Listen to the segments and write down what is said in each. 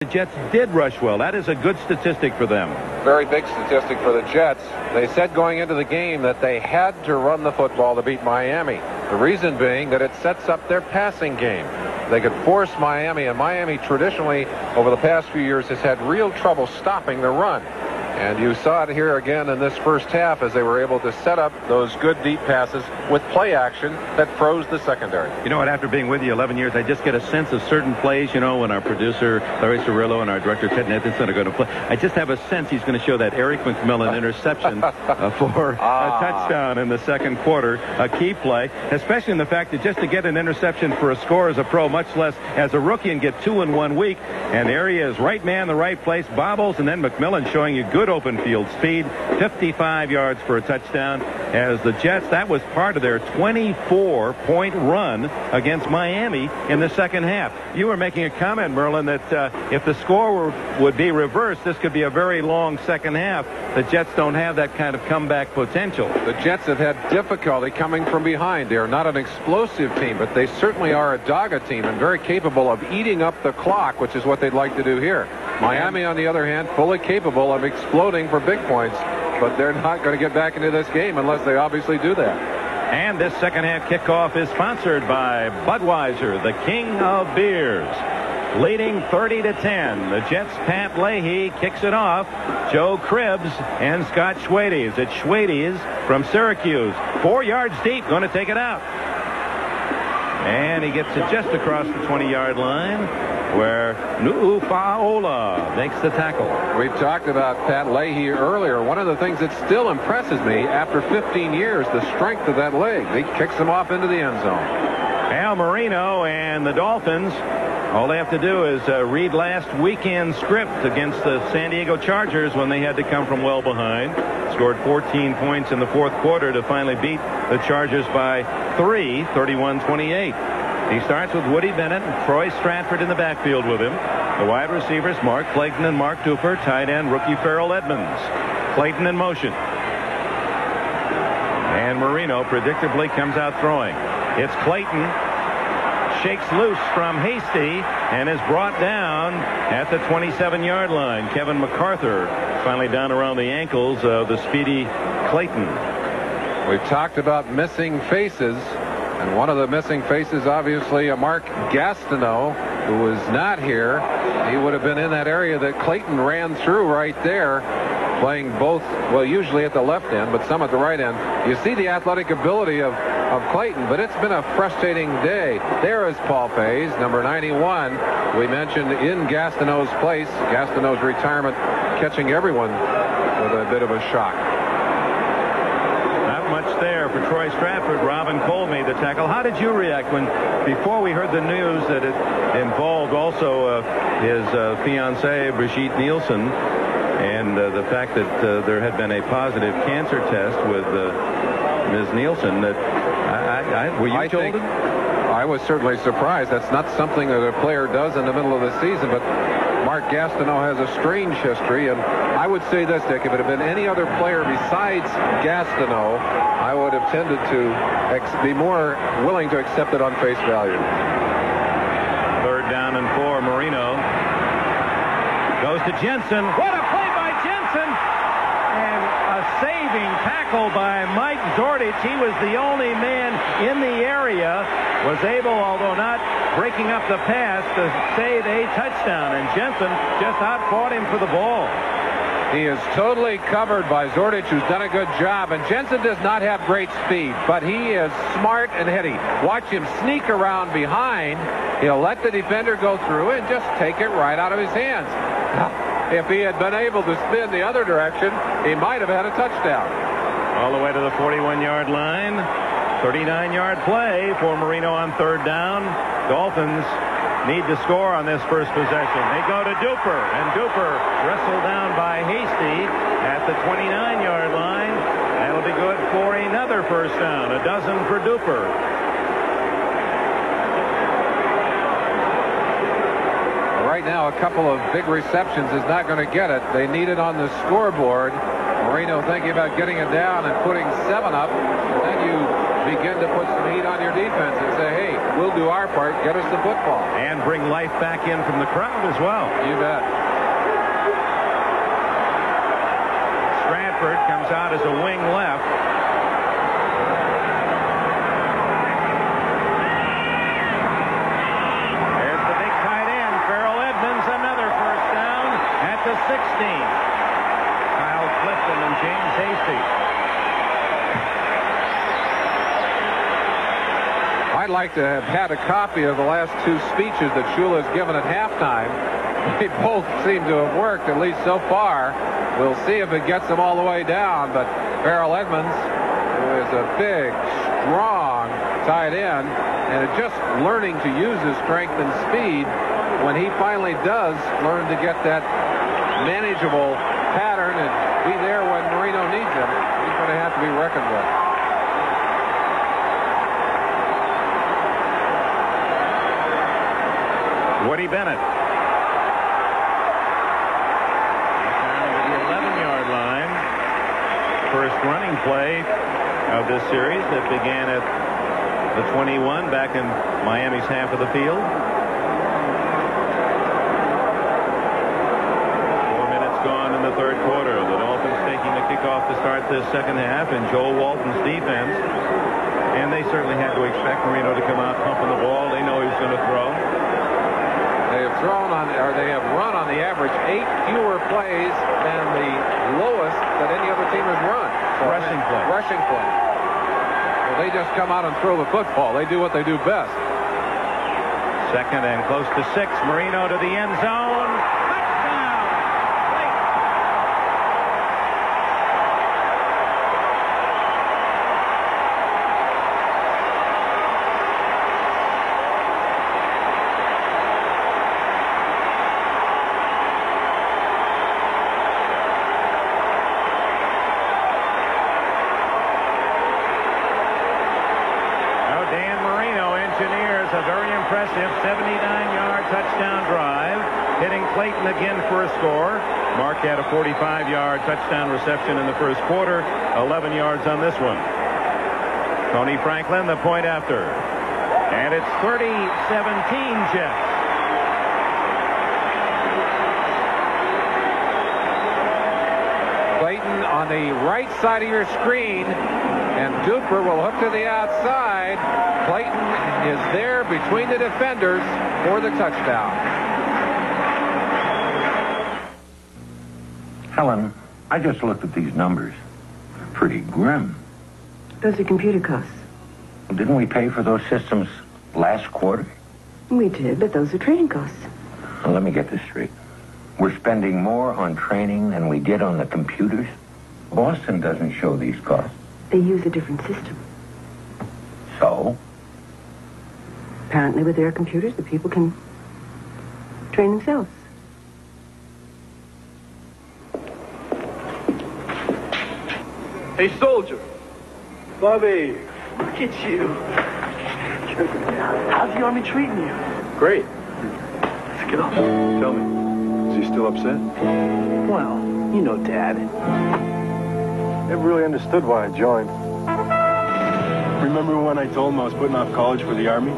The Jets did rush well. That is a good statistic for them. Very big statistic for the Jets. They said going into the game that they had to run the football to beat Miami. The reason being that it sets up their passing game. They could force Miami, and Miami traditionally over the past few years has had real trouble stopping the run. And you saw it here again in this first half as they were able to set up those good deep passes with play action that froze the secondary. You know what, after being with you 11 years, I just get a sense of certain plays, you know, when our producer Larry Cirillo and our director Ted Nathanson are going to play. I just have a sense he's going to show that Eric McMillan interception for a touchdown in the second quarter, a key play, especially in the fact that just to get an interception for a score as a pro, much less as a rookie, and get 2 in 1 week. And there he is, right man, the right place, bobbles, and then McMillan showing you good open field speed, 55 yards for a touchdown. As the Jets, that was part of their 24-point run against Miami in the second half. You were making a comment, Merlin, that if the score would be reversed, this could be a very long second half. The Jets don't have that kind of comeback potential. The Jets have had difficulty coming from behind. They are not an explosive team, but they certainly are a dogged team and very capable of eating up the clock, which is what they'd like to do here. Miami, on the other hand, fully capable of exploding for big points, but they're not going to get back into this game unless they obviously do that. And this second half kickoff is sponsored by Budweiser, the king of beers. Leading 30-10. The Jets' Pat Leahy kicks it off. Joe Cribbs and Scott Schwades. It's Schwades from Syracuse. 4 yards deep, going to take it out. And he gets it just across the 20-yard line, where Nu'ufaola makes the tackle. We've talked about Pat Leahy earlier. One of the things that still impresses me after 15 years, the strength of that leg. He kicks him off into the end zone. Al Marino and the Dolphins, all they have to do is read last weekend's script against the San Diego Chargers when they had to come from well behind. Scored 14 points in the fourth quarter to finally beat the Chargers by 3, 31-28. He starts with Woody Bennett and Troy Stratford in the backfield with him. The wide receivers, Mark Clayton and Mark Duper. Tight end, rookie Farrell Edmonds. Clayton in motion. And Marino predictably comes out throwing. It's Clayton. Shakes loose from Hasty and is brought down at the 27-yard line. Kevin MacArthur finally down around the ankles of the speedy Clayton. We've talked about missing faces, and one of the missing faces, obviously, Mark Gastineau, who was not here. He would have been in that area that Clayton ran through right there, playing both, well, usually at the left end, but some at the right end. You see the athletic ability of Clayton, but it's been a frustrating day. There is Paul Faze, number 91. We mentioned in Gastineau's place, Gastineau's retirement, catching everyone with a bit of a shock. Not much there for Troy Stratford. Robin Cole made the tackle. How did you react when, before we heard the news that it involved also his fiancée, Brigitte Nielsen, and the fact that there had been a positive cancer test with Ms. Nielsen, that were you told? I was certainly surprised. That's not something that a player does in the middle of the season, but Mark Gastineau has a strange history, and I would say this, Dick, if it had been any other player besides Gastineau, I would have tended to be more willing to accept it on face value. 3rd down and 4. Marino goes to Jensen. What a play by Jensen! And a saving tackle by Mike Zordich. He was the only man in the area, was able, although not breaking up the pass, to save a touchdown. And Jensen just outfought him for the ball. He is totally covered by Zordich, who's done a good job. And Jensen does not have great speed, but he is smart and heady. Watch him sneak around behind. He'll let the defender go through and just take it right out of his hands. If he had been able to spin the other direction, he might have had a touchdown. All the way to the 41-yard line. 39-yard play for Marino on 3rd down. Dolphins need to score on this first possession. They go to Duper, and Duper wrestled down by Hasty at the 29-yard line. That'll be good for another first down. A dozen for Duper. Right now, a couple of big receptions is not going to get it. They need it on the scoreboard. Marino thinking about getting it down and putting 7 up. And then you begin to put some heat on your defense and say, hey, we'll do our part, get us the football. And bring life back in from the crowd as well. You bet. Stratford comes out as a wing left. There's the big tight end, Farrell Edmonds, another first down at the 16. Kyle Clifton and James Hasty. I'd like to have had a copy of the last two speeches that Shula has given at halftime. They both seem to have worked, at least so far. We'll see if it gets them all the way down. But Farrell Edmonds, who is a big, strong tight end, and just learning to use his strength and speed, when he finally does learn to get that manageable pattern and be there when Marino needs him, he's going to have to be reckoned with. Woody Bennett. Down to the 11-yard line. First running play of this series that began at the 21 back in Miami's half of the field. 4 minutes gone in the third quarter. The Dolphins taking the kickoff to start this second half, and Joel Walton's defense. And they certainly had to expect Marino to come out pumping the ball. They know he's going to throw. They have thrown on, or they have run on the average 8 fewer plays than the lowest that any other team has run. So rushing play. Rushing play. Well, they just come out and throw the football. They do what they do best. Second and close to 6. Marino to the end zone. Touchdown! A very impressive 79-yard touchdown drive, hitting Clayton again for a score. Mark had a 45-yard touchdown reception in the first quarter, 11 yards on this one. Tony Franklin, the point after. And it's 30-17 Jets. Clayton on the right side of your screen, and Duper will hook to the outside. Clayton is there between the defenders for the touchdown. Helen, I just looked at these numbers. They're pretty grim. Those are computer costs. Didn't we pay for those systems last quarter? We did, but those are training costs. Well, let me get this straight. We're spending more on training than we did on the computers? Boston doesn't show these costs. They use a different system. So? Apparently with their computers, the people can train themselves. Hey, soldier. Bobby, look at you. How's the Army treating you? Great. Let's go. Tell me, is he still upset? Well, you know Dad. Never really understood why I joined. Remember when I told him I was putting off college for the Army?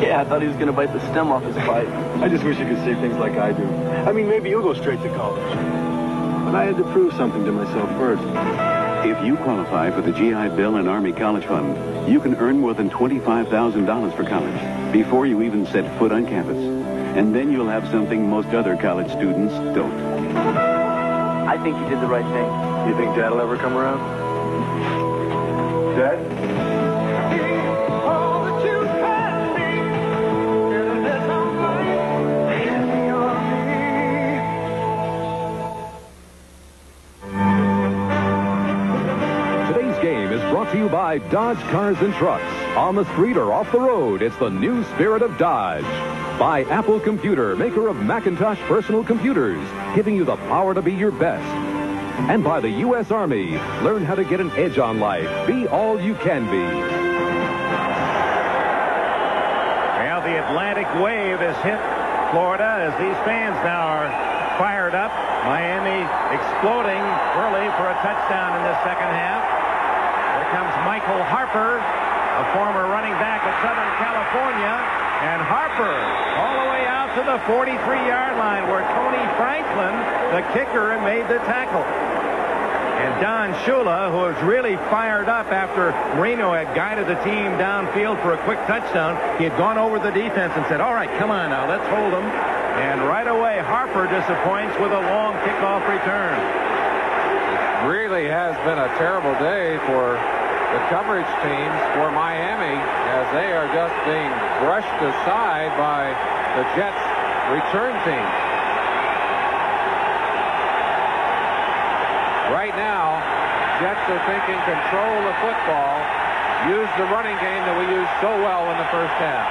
Yeah, I thought he was going to bite the stem off his pipe. I just wish you could say things like I do. I mean, maybe you'll go straight to college. But I had to prove something to myself first. If you qualify for the GI Bill and Army College Fund, you can earn more than $25,000 for college before you even set foot on campus. And then you'll have something most other college students don't. I think you did the right thing. You think Dad will ever come around? Dad? Brought to you by Dodge Cars and Trucks. On the street or off the road, it's the new spirit of Dodge. By Apple Computer, maker of Macintosh personal computers, giving you the power to be your best. And by the U.S. Army, learn how to get an edge on life. Be all you can be. Well, the Atlantic wave has hit Florida as these fans now are fired up. Miami exploding early for a touchdown in the second half. Here comes Michael Harper a former running back at Southern California. And Harper all the way out to the 43-yard line where Tony Franklin, the kicker, made the tackle. And Don Shula, who was really fired up after Marino had guided the team downfield for a quick touchdown, he had gone over the defense and said, all right, come on now, let's hold them. And right away, Harper disappoints with a long kickoff return. It really has been a terrible day for the coverage teams for Miami, as they are just being brushed aside by the Jets return team. Right now, Jets are thinking control the football, use the running game that we used so well in the first half.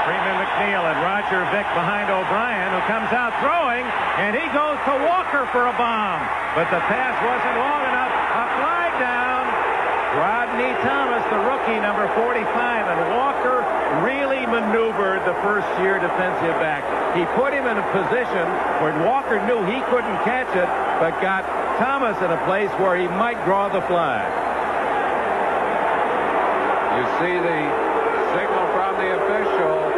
Freeman McNeil and Roger Vick behind O'Brien, who comes out throwing, and he goes to Walker for a bomb. But the pass wasn't long enough. A flag down. Rodney Thomas, the rookie, number 45, and Walker really maneuvered the first-year defensive back. He put him in a position where Walker knew he couldn't catch it, but got Thomas in a place where he might draw the flag. You see the signal from the official.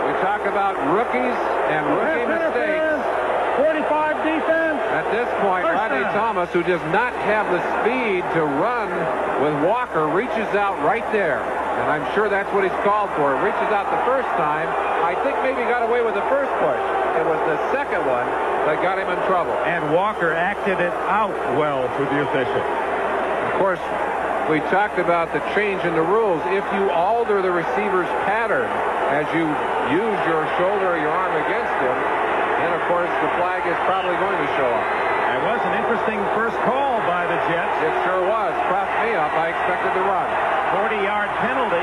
We talk about rookies and rookie mistakes. 45 defense. At this point, Rodney Thomas, who does not have the speed to run with Walker, reaches out right there. And I'm sure that's what he's called for. Reaches out the first time. I think maybe got away with the first push. It was the second one that got him in trouble. And Walker acted it out well for the official. Of course, we talked about the change in the rules. If you alter the receiver's pattern as you use your shoulder or your arm against him, then, of course, the flag is probably going to show up. It was an interesting first call by the Jets. It sure was. Propped me up. I expected to run. 40-yard penalty.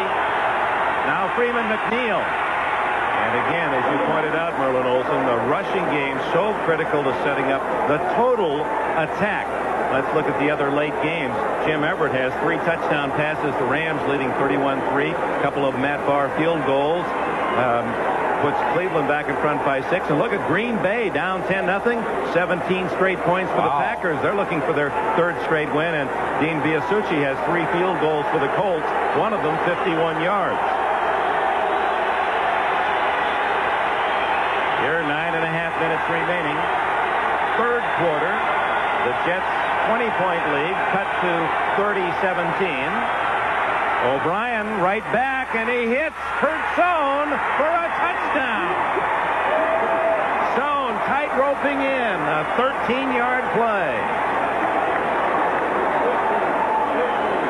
Now Freeman McNeil. And again, as you pointed out, Merlin Olsen, the rushing game so critical to setting up the total attack. Let's look at the other late games. Jim Everett has 3 touchdown passes. The Rams leading 31-3. A couple of Matt Barr field goals. Puts Cleveland back in front by 6. And look at Green Bay down 10-0. 17 straight points for the Packers. They're looking for their 3rd straight win. And Dean Biasucci has 3 field goals for the Colts. One of them 51 yards. Here, 9.5 minutes remaining. 3rd quarter. The Jets 20-point lead cut to 30-17. O'Brien right back, and he hits Kurt Sohn for a touchdown. Sohn tight-roping in a 13-yard play.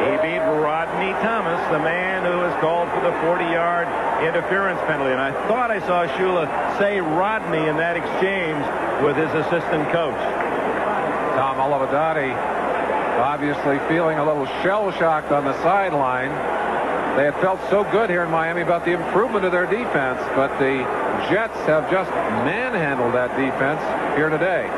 He beat Rodney Thomas, the man who was called for the 40-yard interference penalty. And I thought I saw Shula say Rodney in that exchange with his assistant coach. Tom Olivadotti obviously feeling a little shell-shocked on the sideline. They had felt so good here in Miami about the improvement of their defense, but the Jets have just manhandled that defense here today.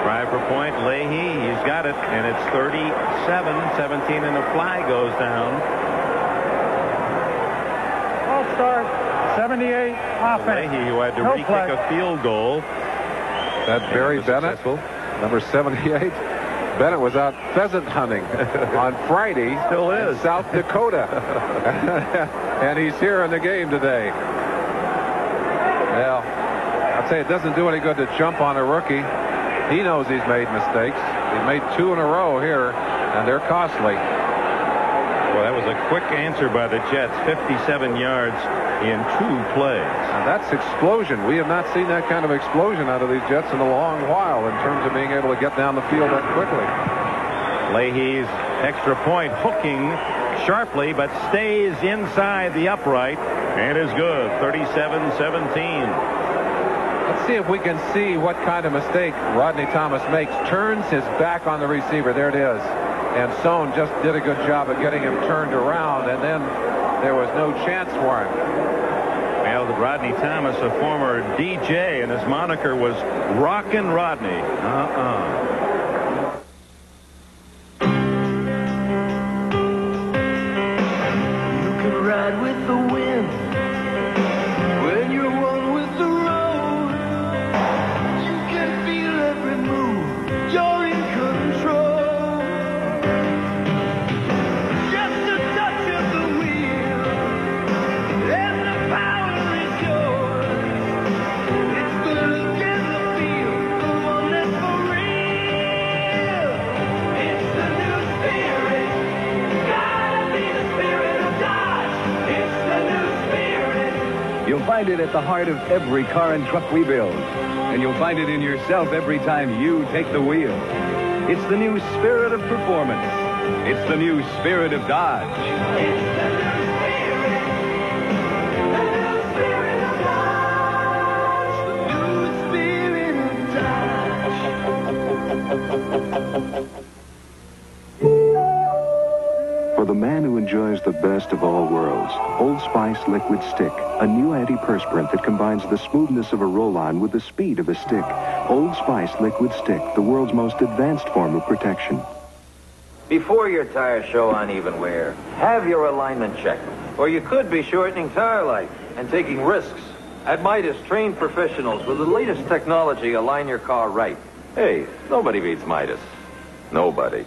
Try for point, Leahy, he's got it, and it's 37-17, and the flag goes down. All start, 78 offense. Leahy, who had to re-kick a field goal. That Barry Bennett, number 78. Bennett was out pheasant hunting on Friday. Still is. In South Dakota. And he's here in the game today. Well, I'd say it doesn't do any good to jump on a rookie. He knows he's made mistakes. He's made 2 in a row here, and they're costly. Well, that was a quick answer by the Jets. 57 yards in 2 plays. And that's explosion. We have not seen that kind of explosion out of these Jets in a long while in terms of being able to get down the field that quickly. Leahy's extra point hooking sharply, but stays inside the upright and is good. 37-17. Let's see if we can see what kind of mistake Rodney Thomas makes. Turns his back on the receiver. There it is. And Sohn just did a good job of getting him turned around, and then there was no chance for him. Well, Rodney Thomas, a former DJ, and his moniker was Rockin' Rodney. You can ride with the wind when you're one with the road. You can feel every move. You're in control. You'll find it at the heart of every car and truck we build. And you'll find it in yourself every time you take the wheel. It's the new spirit of performance. It's the new spirit of Dodge. For the man who enjoys the best of all worlds, Old Spice Liquid Stick, a new antiperspirant that combines the smoothness of a roll-on with the speed of a stick. Old Spice Liquid Stick, the world's most advanced form of protection. Before your tires show uneven wear, have your alignment checked, or you could be shortening tire life and taking risks. At Midas, trained professionals with the latest technology align your car right. Hey, nobody beats Midas. Nobody.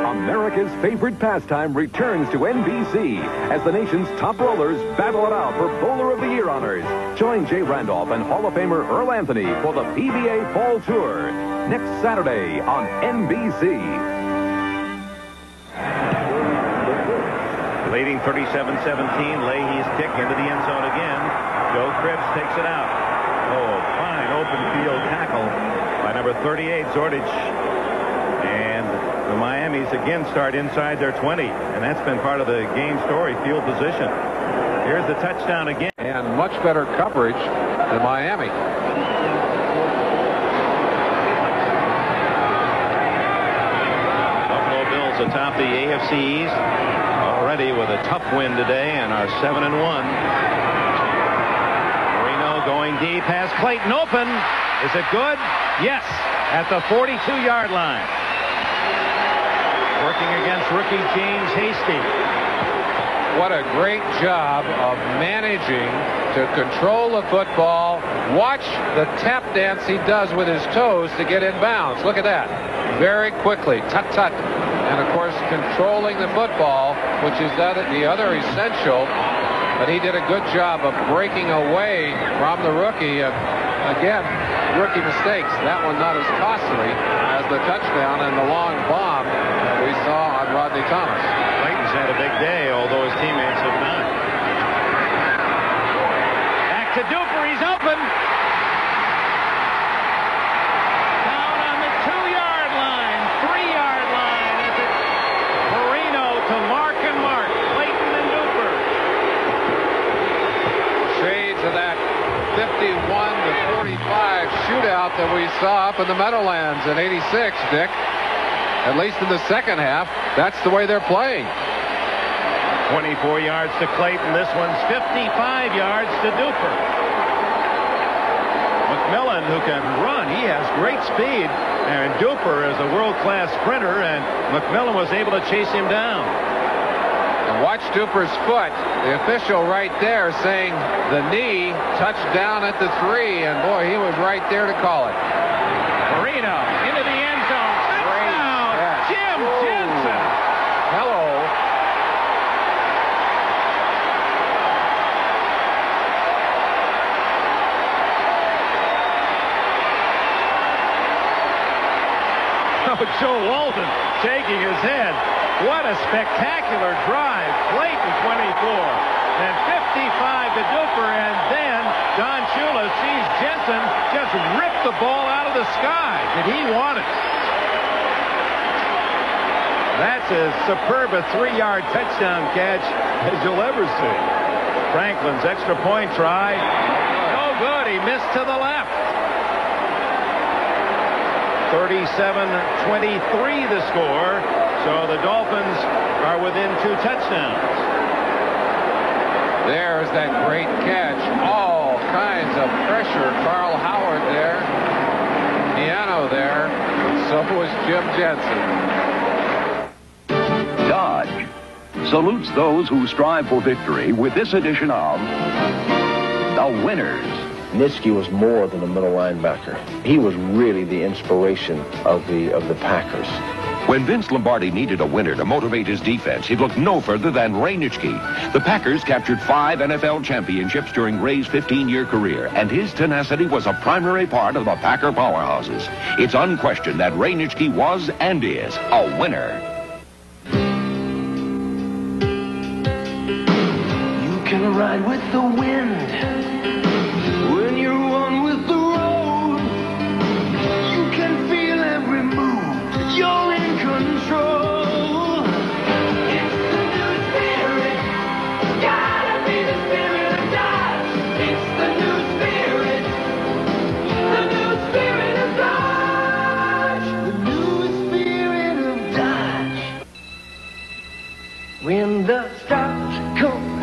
America's favorite pastime returns to NBC as the nation's top rollers battle it out for Bowler of the Year honors. Join Jay Randolph and Hall of Famer Earl Anthony for the PBA Fall Tour next Saturday on NBC. Leading 37-17, Leahy's kick into the end zone again. Joe Cribbs takes it out. Oh, fine open field tackle by number 38, Zordich. And the Miamis again start inside their 20, and that's been part of the game story, field position. Here's the touchdown again. And much better coverage than Miami. Buffalo Bills atop the AFC East, already with a tough win today and are 7-1. Marino going deep, has Clayton open. Is it good? Yes, at the 42-yard line. Working against rookie James Hasty. What a great job of managing to control the football. Watch the tap dance he does with his toes to get in bounds. Look at that. Very quickly. Tut-tut. And, of course, controlling the football, which is the other essential. But he did a good job of breaking away from the rookie. Again, rookie mistakes. That one not as costly as the touchdown and the long bomb that we saw on Rodney Thomas. Clayton's had a big day, although his teammates have not. Back to Duper. He's open. Down on the 2-yard line, 3-yard line. As it's Marino to Mark and Mark. Clayton and Duper. Shades of that 51-45 shootout that we saw up in the Meadowlands in '86, Dick. At least in the second half, that's the way they're playing. 24 yards to Clayton. This one's 55 yards to Duper. McMillan, who can run, he has great speed. And Duper is a world-class sprinter, and McMillan was able to chase him down. And watch Duper's foot. The official right there saying the knee touched down at the 3, and boy, he was right there to call it. Marino into the end zone. Touchdown! Jim Jensen. Hello. Oh, Joe Walton shaking his head. What a spectacular drive. Clayton 24. And 55 to Duper. And then Don Shula sees Jensen just rip the ball out of the sky. Did he want it? That's as superb a 3-yard touchdown catch as you'll ever see. Franklin's extra point try. No good. He missed to the left. 37-23 the score. So the Dolphins are within 2 touchdowns. There's that great catch. All kinds of pressure. Carl Howard there. Piano there. So was Jim Jensen. Dodge salutes those who strive for victory with this edition of The Winners. Nitschke was more than a middle linebacker. He was really the inspiration of the Packers. When Vince Lombardi needed a winner to motivate his defense, he looked no further than Ray Nitschke. The Packers captured 5 NFL championships during Ray's 15-year career, and his tenacity was a primary part of the Packer powerhouses. It's unquestioned that Ray Nitschke was and is a winner. can ride with the wind. When you're one with the road, you can feel every move. You're in control. It's the new spirit. Gotta be the spirit of Dodge. It's the new spirit. The new spirit of Dodge. The new spirit of Dodge. When the stars come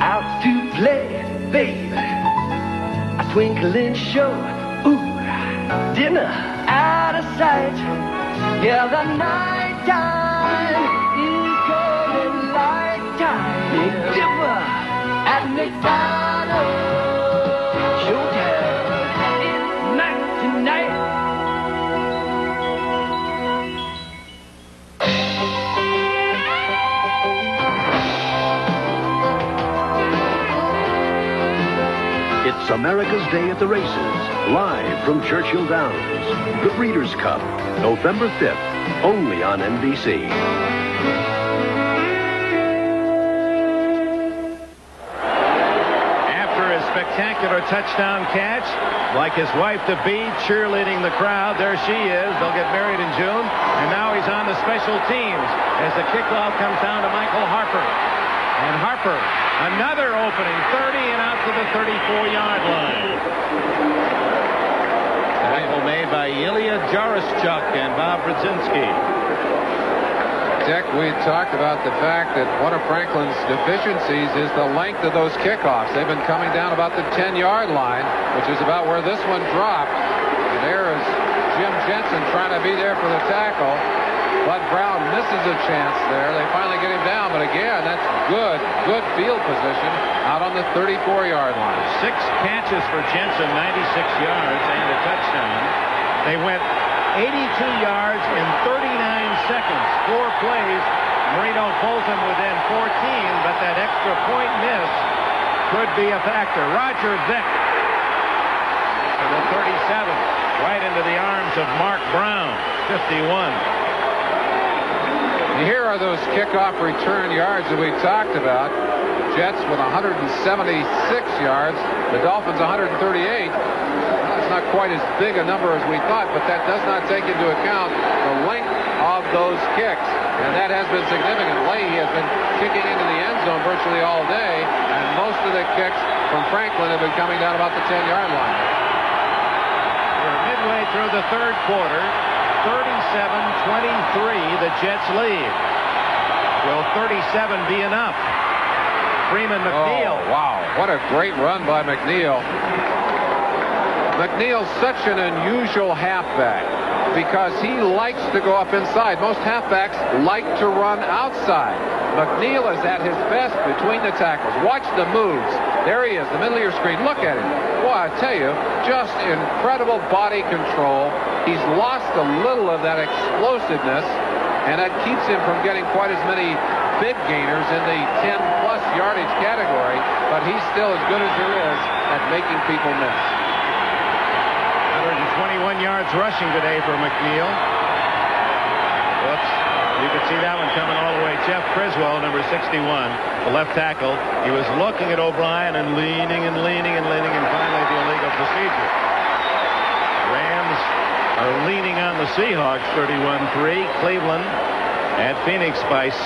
out to play, babe, a twinkling show, ooh, dinner out of sight. Yeah, the night time is golden light time. Big Dipper at McDonald's. Showtime is night tonight. It's America's Day at the Races, live from Churchill Downs. The Breeders' Cup, November 5th, only on NBC. After his spectacular touchdown catch, like his wife to be, cheerleading the crowd, there she is. They'll get married in June, and now he's on the special teams as the kickoff comes down to Michael Harper. And Harper, another opening, 30 and out to the 34-yard line. Tackle made by Ilya Jaraschuk and Bob Brzezinski. Dick, we talked about the fact that one of Franklin's deficiencies is the length of those kickoffs. They've been coming down about the 10-yard line, which is about where this one dropped. And there is Jim Jensen trying to be there for the tackle. Bud Brown misses a chance there. They finally get him down, but again, that's good field position out on the 34-yard line. 6 catches for Jensen, 96 yards and a touchdown. They went 82 yards in 39 seconds. 4 plays. Marino pulls them within 14, but that extra point miss could be a factor. Roger Vick to the 37, right into the arms of Mark Brown, 51. Here are those kickoff return yards that we talked about. Jets with 176 yards. The Dolphins 138. That's not quite as big a number as we thought, but that does not take into account the length of those kicks. And that has been significant. Leahy has been kicking into the end zone virtually all day, and most of the kicks from Franklin have been coming down about the 10-yard line. We're midway through the third quarter. 37-23, the Jets lead. Will 37 be enough? Freeman McNeil. Oh, wow. What a great run by McNeil. McNeil's such an unusual halfback because he likes to go up inside. Most halfbacks like to run outside. McNeil is at his best between the tackles. Watch the moves. There he is, the middle of your screen. Look at him. Boy, I tell you, just incredible body control. He's lost a little of that explosiveness, and that keeps him from getting quite as many big gainers in the 10-plus yardage category, but he's still as good as there is at making people miss. 121 yards rushing today for McNeil. Whoops. You could see that one coming all the way. Jeff Criswell, number 61, the left tackle. He was looking at O'Brien and leaning, and finally the illegal procedure. Rams are leaning on the Seahawks, 31-3. Cleveland at Phoenix by 6.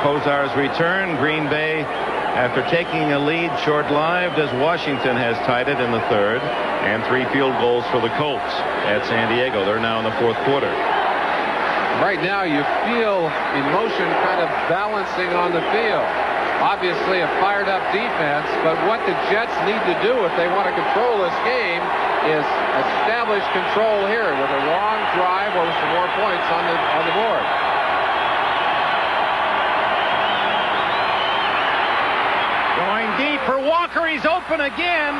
Kozar's return. Green Bay, after taking a lead, short-lived as Washington has tied it in the third. And 3 field goals for the Colts at San Diego. They're now in the fourth quarter. Right now you feel emotion kind of balancing on the field. Obviously a fired up defense, but what the Jets need to do if they want to control this game is establish control here with a long drive or some more points on the board. Going deep for Walker. He's open again.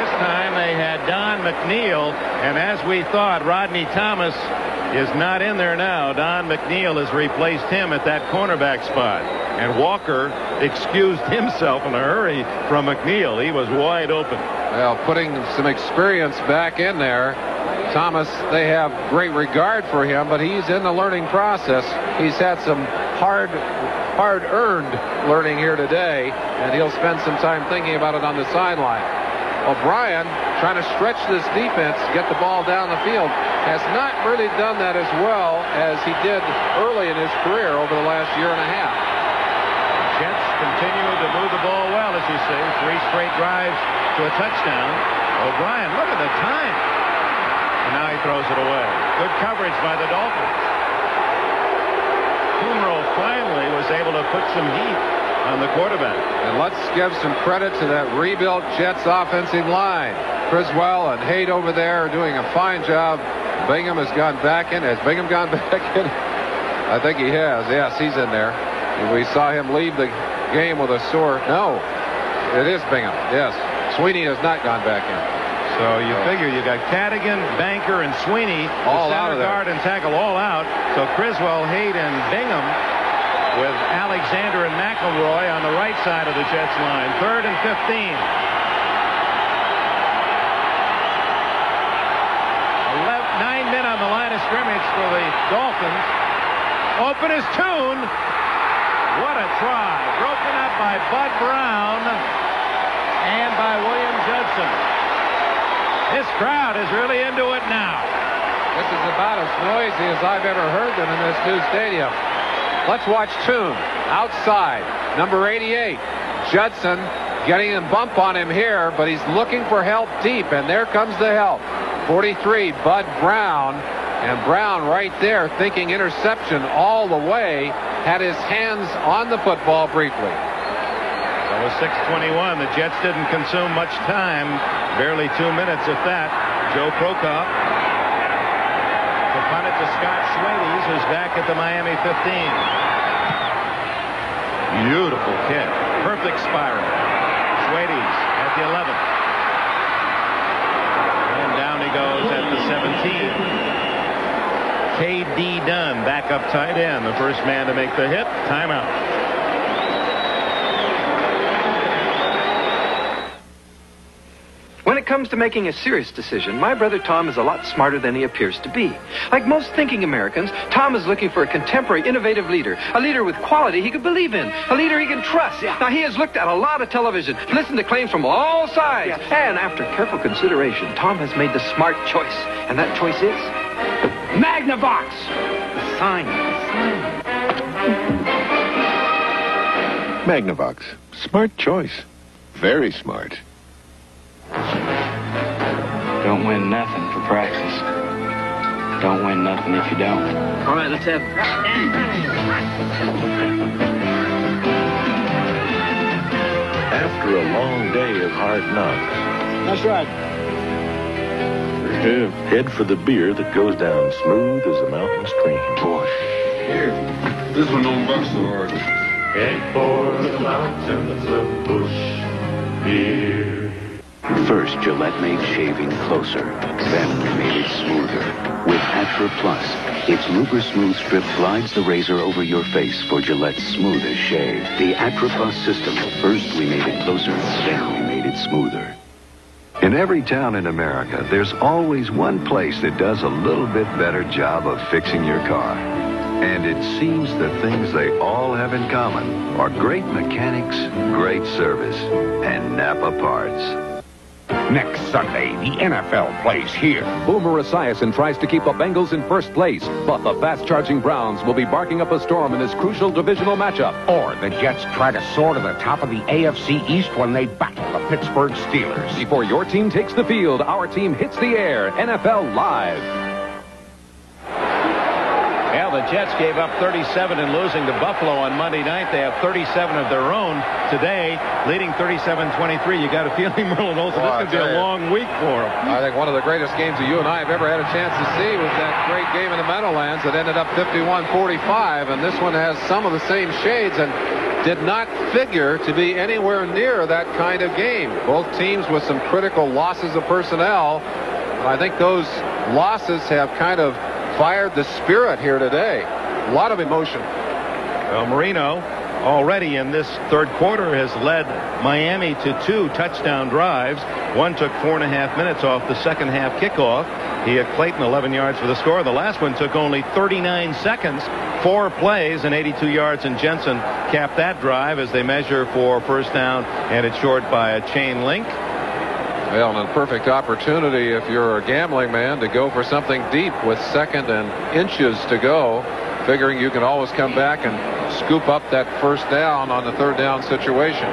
Time they had Don McNeil, and as we thought, Rodney Thomas is not in there now. Don McNeil has replaced him at that cornerback spot, and Walker excused himself in a hurry from McNeil. He was wide open. Well, putting some experience back in there. Thomas, they have great regard for him, but he's in the learning process. He's had some hard-earned learning here today, and he'll spend some time thinking about it on the sideline. O'Brien, trying to stretch this defense, get the ball down the field, has not really done that as well as he did early in his career over the last year and a half. Jets continue to move the ball well, as you see. 3 straight drives to a touchdown. O'Brien, look at the time. And now he throws it away. Good coverage by the Dolphins. Kumro finally was able to put some heat on the quarterback. And let's give some credit to that rebuilt Jets offensive line. Criswell and Haight over there are doing a fine job. Bingham has gone back in. Has Bingham gone back in? I think he has. Yes, he's in there. We saw him leave the game with a sore. No, it is Bingham. Yes. Sweeney has not gone back in. So you figure you got Cadigan, Banker, and Sweeney, all the out center of there. guard and tackle, all out. So Criswell, Haight, and Bingham with Alexander and McElroy on the right side of the Jets line. 3rd and 15. 9 men on the line of scrimmage for the Dolphins. Open is Toon. What a try. Broken up by Bud Brown and by William Judson. This crowd is really into it now. This is about as noisy as I've ever heard them in this new stadium. Let's watch Toon outside. Number 88. Judson getting a bump on him here, but he's looking for help deep, and there comes the help. 43, Bud Brown. And Brown right there thinking interception all the way, had his hands on the football briefly. So with 6:21, the Jets didn't consume much time. Barely 2 minutes if that. Joe Prokop to punt it to Scott Schwades, who's back at the Miami 15. Beautiful kick. Perfect spiral. Schwades at the 11. And down he goes at the 17. K.D. Dunn, backup tight end, the first man to make the hit. Timeout. When it comes to making a serious decision, my brother Tom is a lot smarter than he appears to be. Like most thinking Americans, Tom is looking for a contemporary, innovative leader. A leader with quality he can believe in. A leader he can trust. Now, he has looked at a lot of television, listened to claims from all sides. And after careful consideration, Tom has made the smart choice. And that choice is Magnavox. The sign. Magnavox. Smart choice. Very smart. Don't win nothing for practice. Don't win nothing if you don't. All right, let's have After a long day of hard knocks. That's right. Head for the beer that goes down smooth as a mountain stream. Boy. Here. This one don't buck so hard. Head for the mountains of Bush beer. First, Gillette made shaving closer. Then we made it smoother. With Atra Plus, its Luber Smooth Strip glides the razor over your face for Gillette's smoothest shave. The Atra Plus system. First we made it closer, then we made it smoother. In every town in America, there's always one place that does a little bit better job of fixing your car. And it seems the things they all have in common are great mechanics, great service, and Napa parts. Next Sunday, the NFL plays here. Boomer Esiason tries to keep the Bengals in first place, but the fast-charging Browns will be barking up a storm in this crucial divisional matchup. Or the Jets try to soar to the top of the AFC East when they battle the Pittsburgh Steelers. Before your team takes the field, our team hits the air. NFL Live. Well, the Jets gave up 37 in losing to Buffalo on Monday night. They have 37 of their own today, leading 37-23. You got a feeling, Merlin Olsen, this could be a long week for them. I think one of the greatest games that you and I have ever had a chance to see was that great game in the Meadowlands that ended up 51-45, and this one has some of the same shades and did not figure to be anywhere near that kind of game. Both teams with some critical losses of personnel. I think those losses have kind of fired the spirit here today. A lot of emotion. Well, Marino already in this third quarter has led Miami to 2 touchdown drives. One took 4.5 minutes off the second half kickoff. He had Clayton 11 yards for the score. The last one took only 39 seconds, 4 plays, and 82 yards, and Jensen capped that drive as they measure for first down, and it's short by a chain link. Well, and a perfect opportunity if you're a gambling man to go for something deep with 2nd and inches to go, figuring you can always come back and scoop up that first down on the 3rd down situation.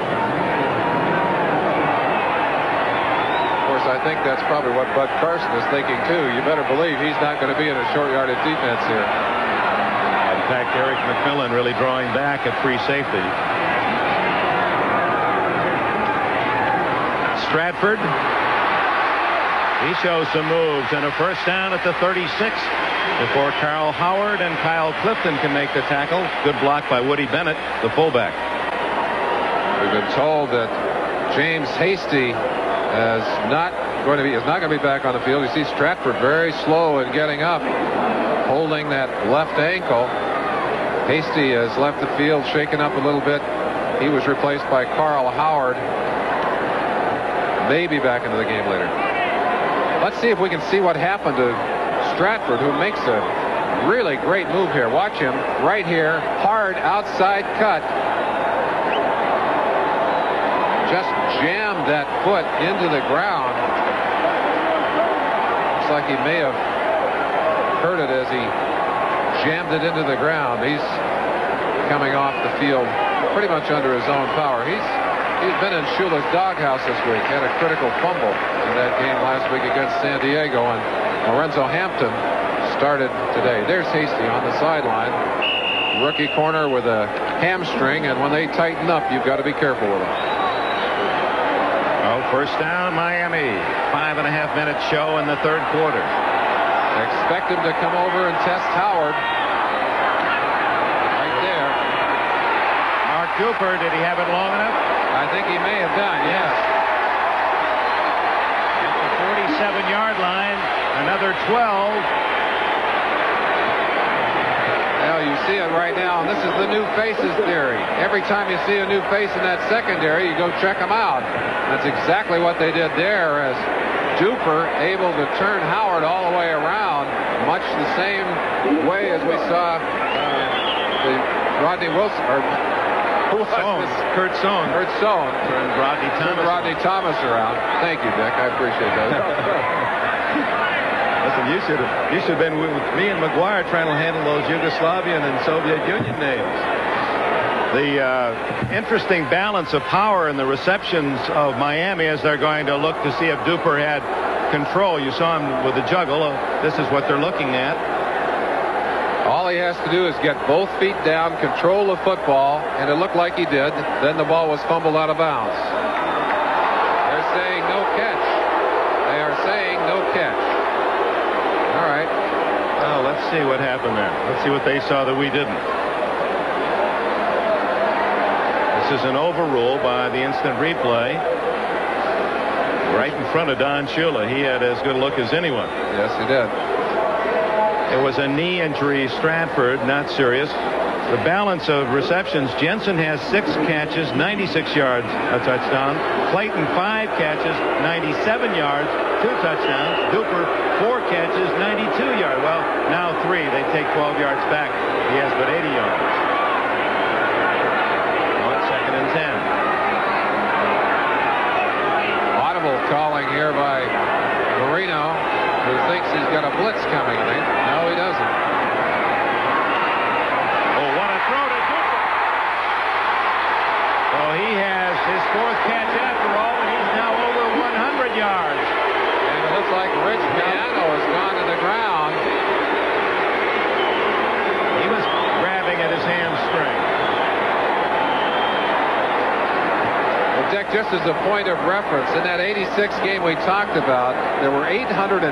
Of course, I think that's probably what Bud Carson is thinking too. You better believe he's not going to be in a short yardage defense here. In fact, Eric McMillan really drawing back at free safety. Stratford. He shows some moves, and a first down at the 36 before Carl Howard and Kyle Clifton can make the tackle. Good block by Woody Bennett, the fullback. We've been told that James Hasty is not going to be back on the field. You see Stratford very slow in getting up, holding that left ankle. Hasty has left the field, shaken up a little bit. He was replaced by Carl Howard. Maybe back into the game later. Let's see if we can see what happened to Stratford, who makes a really great move here. Watch him right here. Hard outside cut. Just jammed that foot into the ground. Looks like he may have hurt it as he jammed it into the ground. He's coming off the field pretty much under his own power. He's been in Shula's doghouse this week. Had a critical fumble in that game last week against San Diego, and Lorenzo Hampton started today. There's Hasty on the sideline. Rookie corner with a hamstring, and when they tighten up, you've got to be careful with them. Oh, first down, Miami. 5.5-minute show in the 3rd quarter. Expect him to come over and test Howard. Right there. Mark Duper, did he have it long enough? I think he may have done, yes. At the 47-yard line, another 12. Well, you see it right now, and this is the new faces theory. Every time you see a new face in that secondary, you go check them out. That's exactly what they did there, as Duper able to turn Howard all the way around, much the same way as we saw the Rodney Wilson, or Kurt Sohn. Turned Rodney Thomas around. Thank you, Dick. I appreciate that. Listen, you should have been with me and McGuire trying to handle those Yugoslavian and Soviet Union names. The interesting balance of power in the receptions of Miami as they're going to look to see if Duper had control. You saw him with the juggle. This is what they're looking at. All he has to do is get both feet down, control the football, and it looked like he did. Then the ball was fumbled out of bounds. They're saying no catch. They are saying no catch. All right. Well, let's see what happened there. Let's see what they saw that we didn't. This is an overrule by the instant replay. Right in front of Don Shula. He had as good a look as anyone. Yes, he did. It was a knee injury, Stratford, not serious. The balance of receptions, Jensen has 6 catches, 96 yards, a touchdown. Clayton 5 catches, 97 yards, 2 touchdowns. Duper 4 catches, 92 yards. Well, now 3. They take 12 yards back. He has but 80 yards. On 2nd and 10. Audible calling here by Marino, who thinks he's got a blitz coming. No, he doesn't. Oh, what a throw to Duper. Oh, he has his 4th catch after all, and he's now over 100 yards. And it looks like Rich Miano has gone to the ground. He was grabbing at his hamstring. Well, Dick, just as a point of reference, in that 86 game we talked about, there were 884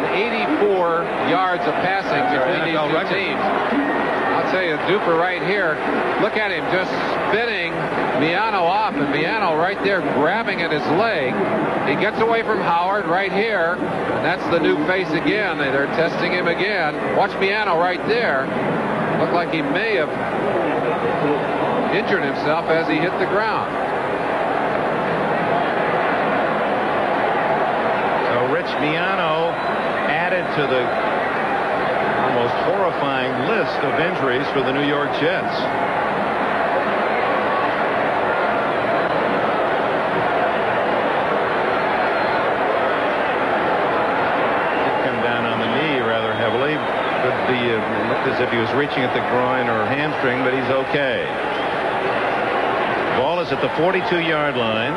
yards of passing between these two teams. I'll tell you, Duper right here, look at him just spinning Miano off, and Miano right there grabbing at his leg. He gets away from Howard right here, and that's the new face again. They're testing him again. Watch Miano right there. Looked like he may have injured himself as he hit the ground. Rich Miano added to the almost horrifying list of injuries for the New York Jets. Could be looked as if he was reaching at the groin or hamstring, but he's okay. Ball is at the 42-yard line.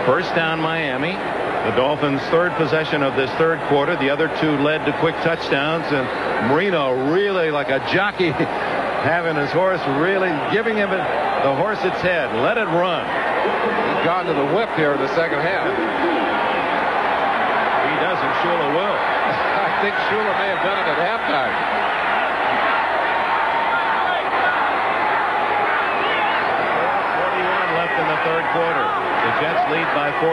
First down, Miami. The Dolphins' third possession of this third quarter. The other two led to quick touchdowns, and Marino really like a jockey having his horse, really giving him the horse its head. Let it run. He's gone to the whip here in the second half. He doesn't. Shula will. I think Shula may have done it at halftime. 41 left in the third quarter. The Jets lead by 14.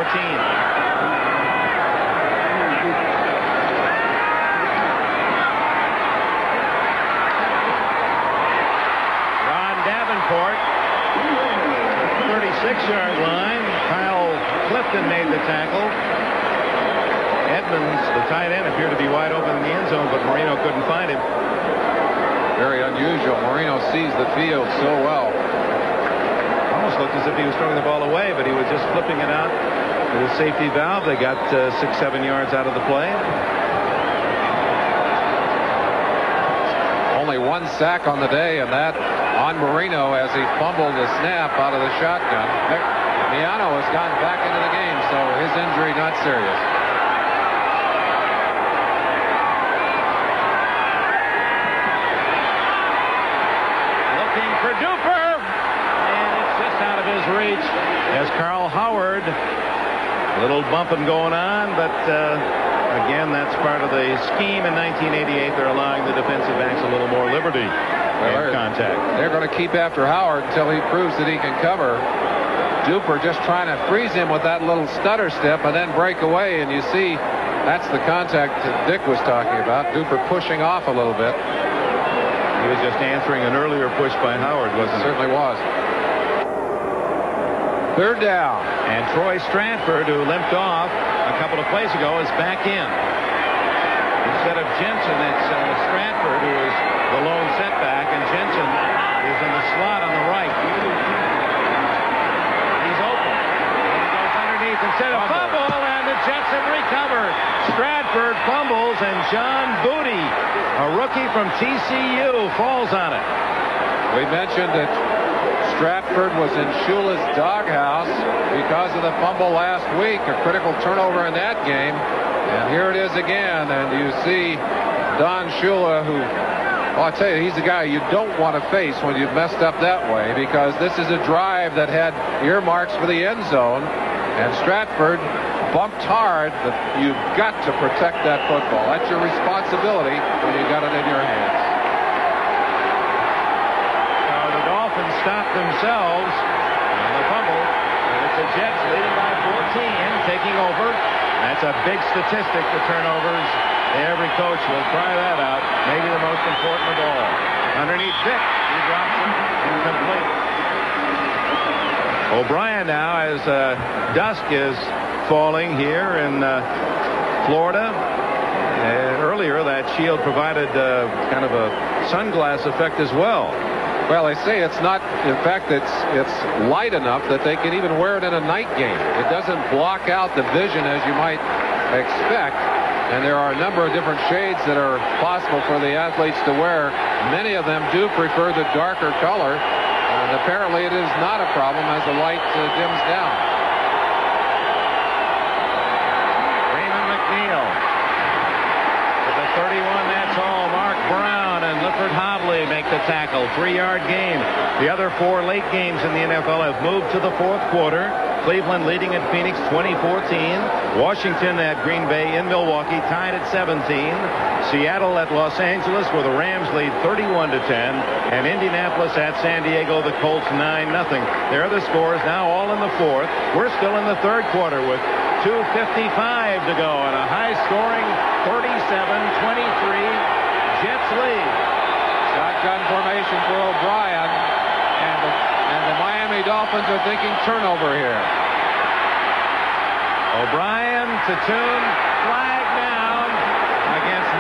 Ron Davenport, 36-yard line. Kyle Clifton made the tackle. Edmonds, the tight end, appeared to be wide open in the end zone, but Marino couldn't find him. Very unusual. Marino sees the field so well. Almost looked as if he was throwing the ball away, but he was just flipping it out with a safety valve. They got 6-7 yards out of the play. Only one sack on the day, and that on Marino as he fumbled the snap out of the shotgun. Miano has gone back into the game, so his injury not serious. For Duper, and it's just out of his reach as Carl Howard, a little bumping going on, but again, that's part of the scheme in 1988. They're allowing the defensive backs a little more liberty in contact. They're going to keep after Howard until he proves that he can cover. Duper just trying to freeze him with that little stutter step and then break away, and you see that's the contact that Dick was talking about. Duper pushing off a little bit. He was just answering an earlier push by Howard, wasn't it? Certainly was. Third down. And Troy Stratford, who limped off a couple of plays ago, is back in. Instead of Jensen, it's Stratford who is the lone setback, and Jensen is in the slot on the right. He's open. And he goes underneath instead of fumble, and the Jets have recovered. Stratford fumbles, and John Booty, a rookie from TCU, falls on it. We mentioned that Stratford was in Shula's doghouse because of the fumble last week, a critical turnover in that game. And here it is again, and you see Don Shula, who, well, I tell you, he's the guy you don't want to face when you've messed up that way, because this is a drive that had earmarks for the end zone, and Stratford bumped hard, but you've got to protect that football. That's your responsibility when you got it in your hands. The Dolphins stopped themselves on the fumble, and it's the Jets leading by 14, taking over. That's a big statistic, the turnovers. Every coach will try that out. Maybe the most important of all. Underneath Vick, he drops it incomplete. O'Brien now, as dusk is falling here in Florida. Earlier, that shield provided kind of a sunglass effect as well. Well, they say it's not, in fact, it's light enough that they can even wear it in a night game. It doesn't block out the vision as you might expect. And there are a number of different shades that are possible for the athletes to wear. Many of them do prefer the darker color. And apparently it is not a problem as the light dims down. Raymond McNeil to the 31, that's all. Mark Brown and Lifford Hobley make the tackle. 3-yard game. The other 4 late games in the NFL have moved to the fourth quarter. Cleveland leading at Phoenix 20-14. Washington at Green Bay in Milwaukee tied at 17. Seattle at Los Angeles where the Rams lead 31-10. And Indianapolis at San Diego, the Colts 9-0. There are the scores now all in the fourth. We're still in the third quarter with 2:55 to go and a high-scoring 37-23 Jets lead. Shotgun formation for O'Brien, and the Miami Dolphins are thinking turnover here. O'Brien to Toon, flag down against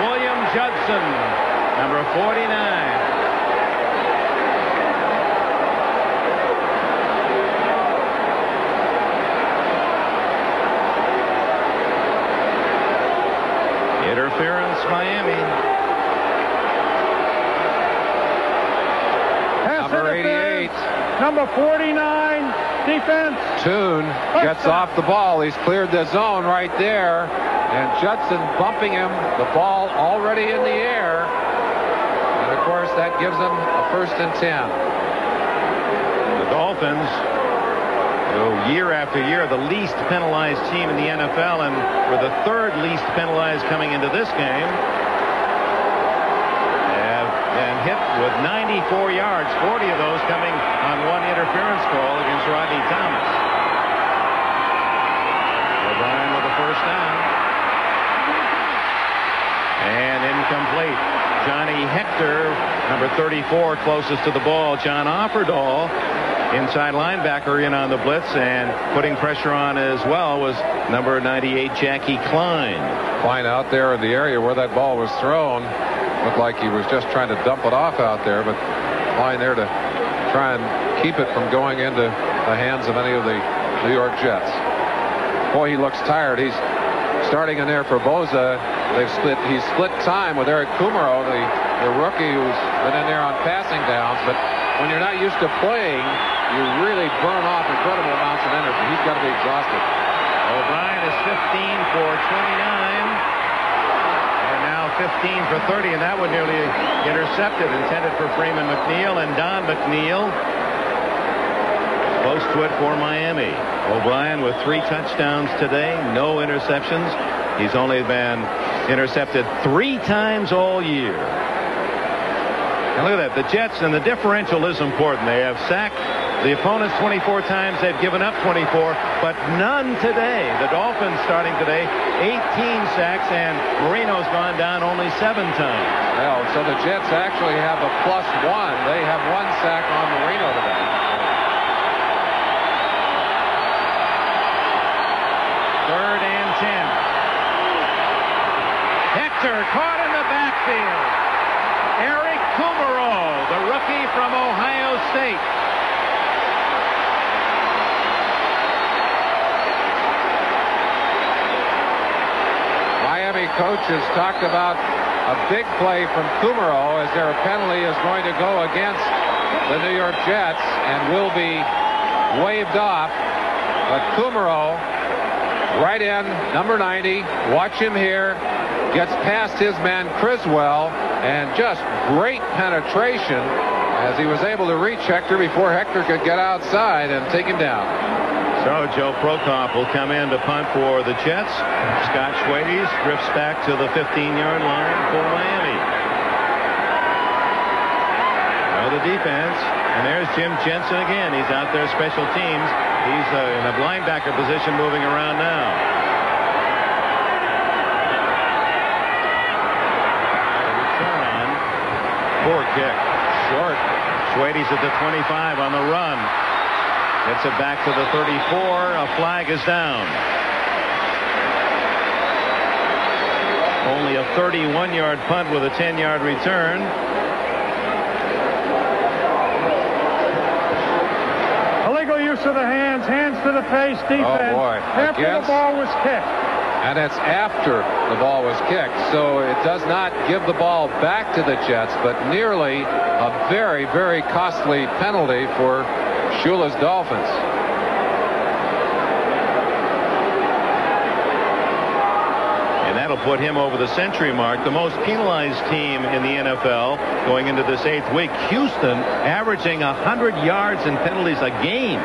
Judson, number 49. Interference, Miami. Number 88. Number 49, defense. Toon gets off the ball. He's cleared the zone right there. And Judson bumping him. The ball already in the air. And, of course, that gives them a 1st and 10. The Dolphins, year after year, the least penalized team in the NFL, and were the 3rd least penalized coming into this game. And hit with 94 yards, 40 of those coming on one interference call against Rodney Thomas. O'Brien with the 1st down. And incomplete. Johnny Hector, number 34, closest to the ball. John Offerdahl, inside linebacker, in on the blitz, and putting pressure on as well was number 98, Jackie Klein. Klein out there in the area where that ball was thrown. Looked like he was just trying to dump it off out there, but Klein there to try and keep it from going into the hands of any of the New York Jets. Boy, he looks tired. He's starting in there for Boza. He's split time with Eric Kumaro, the rookie who's been in there on passing downs. But when you're not used to playing, you really burn off incredible amounts of energy. He's got to be exhausted. O'Brien is 15 for 29. And now 15 for 30, and that one nearly intercepted, intended for Freeman McNeil, and Don McNeil close to it for Miami. O'Brien with 3 touchdowns today, no interceptions. He's only been intercepted 3 times all year. And look at that, the Jets, and the differential is important. They have sacked the opponents 24 times. They've given up 24, but none today. The Dolphins starting today, 18 sacks, and Marino's gone down only 7 times. Well, so the Jets actually have a +1. They have 1 sack on Marino today. Third and 10. Hector caught in the backfield. Eric Kumaro, the rookie from Ohio State. Miami coaches talked about a big play from Kumaro, as their penalty is going to go against the New York Jets and will be waved off. But Kumaro, right in, number 90, watch him here, gets past his man Criswell, and just great penetration as he was able to reach Hector before Hector could get outside and take him down. So Joe Prokop will come in to punt for the Jets. Scott Schwades drifts back to the 15-yard line for Miami. Now the defense, and there's Jim Jensen again. He's out there special teams. He's in a linebacker position, moving around now. Return. Poor kick. Short. Schwades at the 25 on the run. Gets it back to the 34. A flag is down. Only a 31-yard punt with a 10-yard return. Illegal use of the hands to the face, defense. Oh, boy. After the ball was kicked. And it's after the ball was kicked. So it does not give the ball back to the Jets, but nearly a very, very costly penalty for Shula's Dolphins. And that'll put him over the century mark, the most penalized team in the NFL going into this 8th week. Houston averaging 100 yards and penalties a game.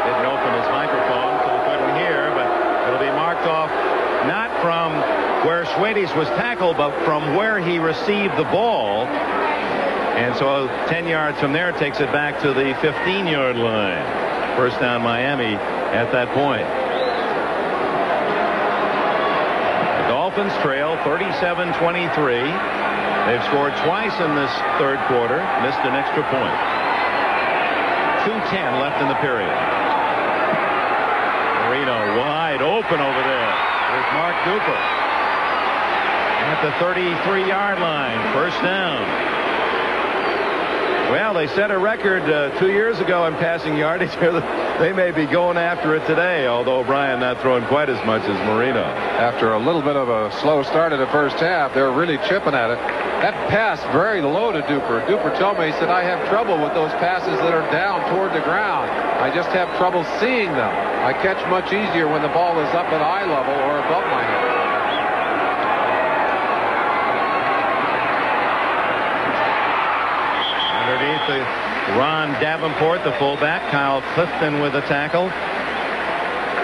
Didn't open his microphone, so we couldn't hear, but it'll be marked off not from where Schwades was tackled, but from where he received the ball. And so 10 yards from there takes it back to the 15-yard line. First down Miami at that point. The Dolphins trail 37-23. They've scored twice in this 3rd quarter, missed an extra point. 2:10 left in the period. Marino wide open over there. There's Mark Duper at the 33-yard line. First down. Well, they set a record 2 years ago in passing yardage. They may be going after it today, although O'Brien not throwing quite as much as Marino. After a little bit of a slow start in the first half, they're really chipping at it. That pass very low to Duper. Duper told me, he said, I have trouble with those passes that are down toward the ground. I just have trouble seeing them. I catch much easier when the ball is up at eye level or above my head. Ron Davenport, the fullback. Kyle Clifton with the tackle.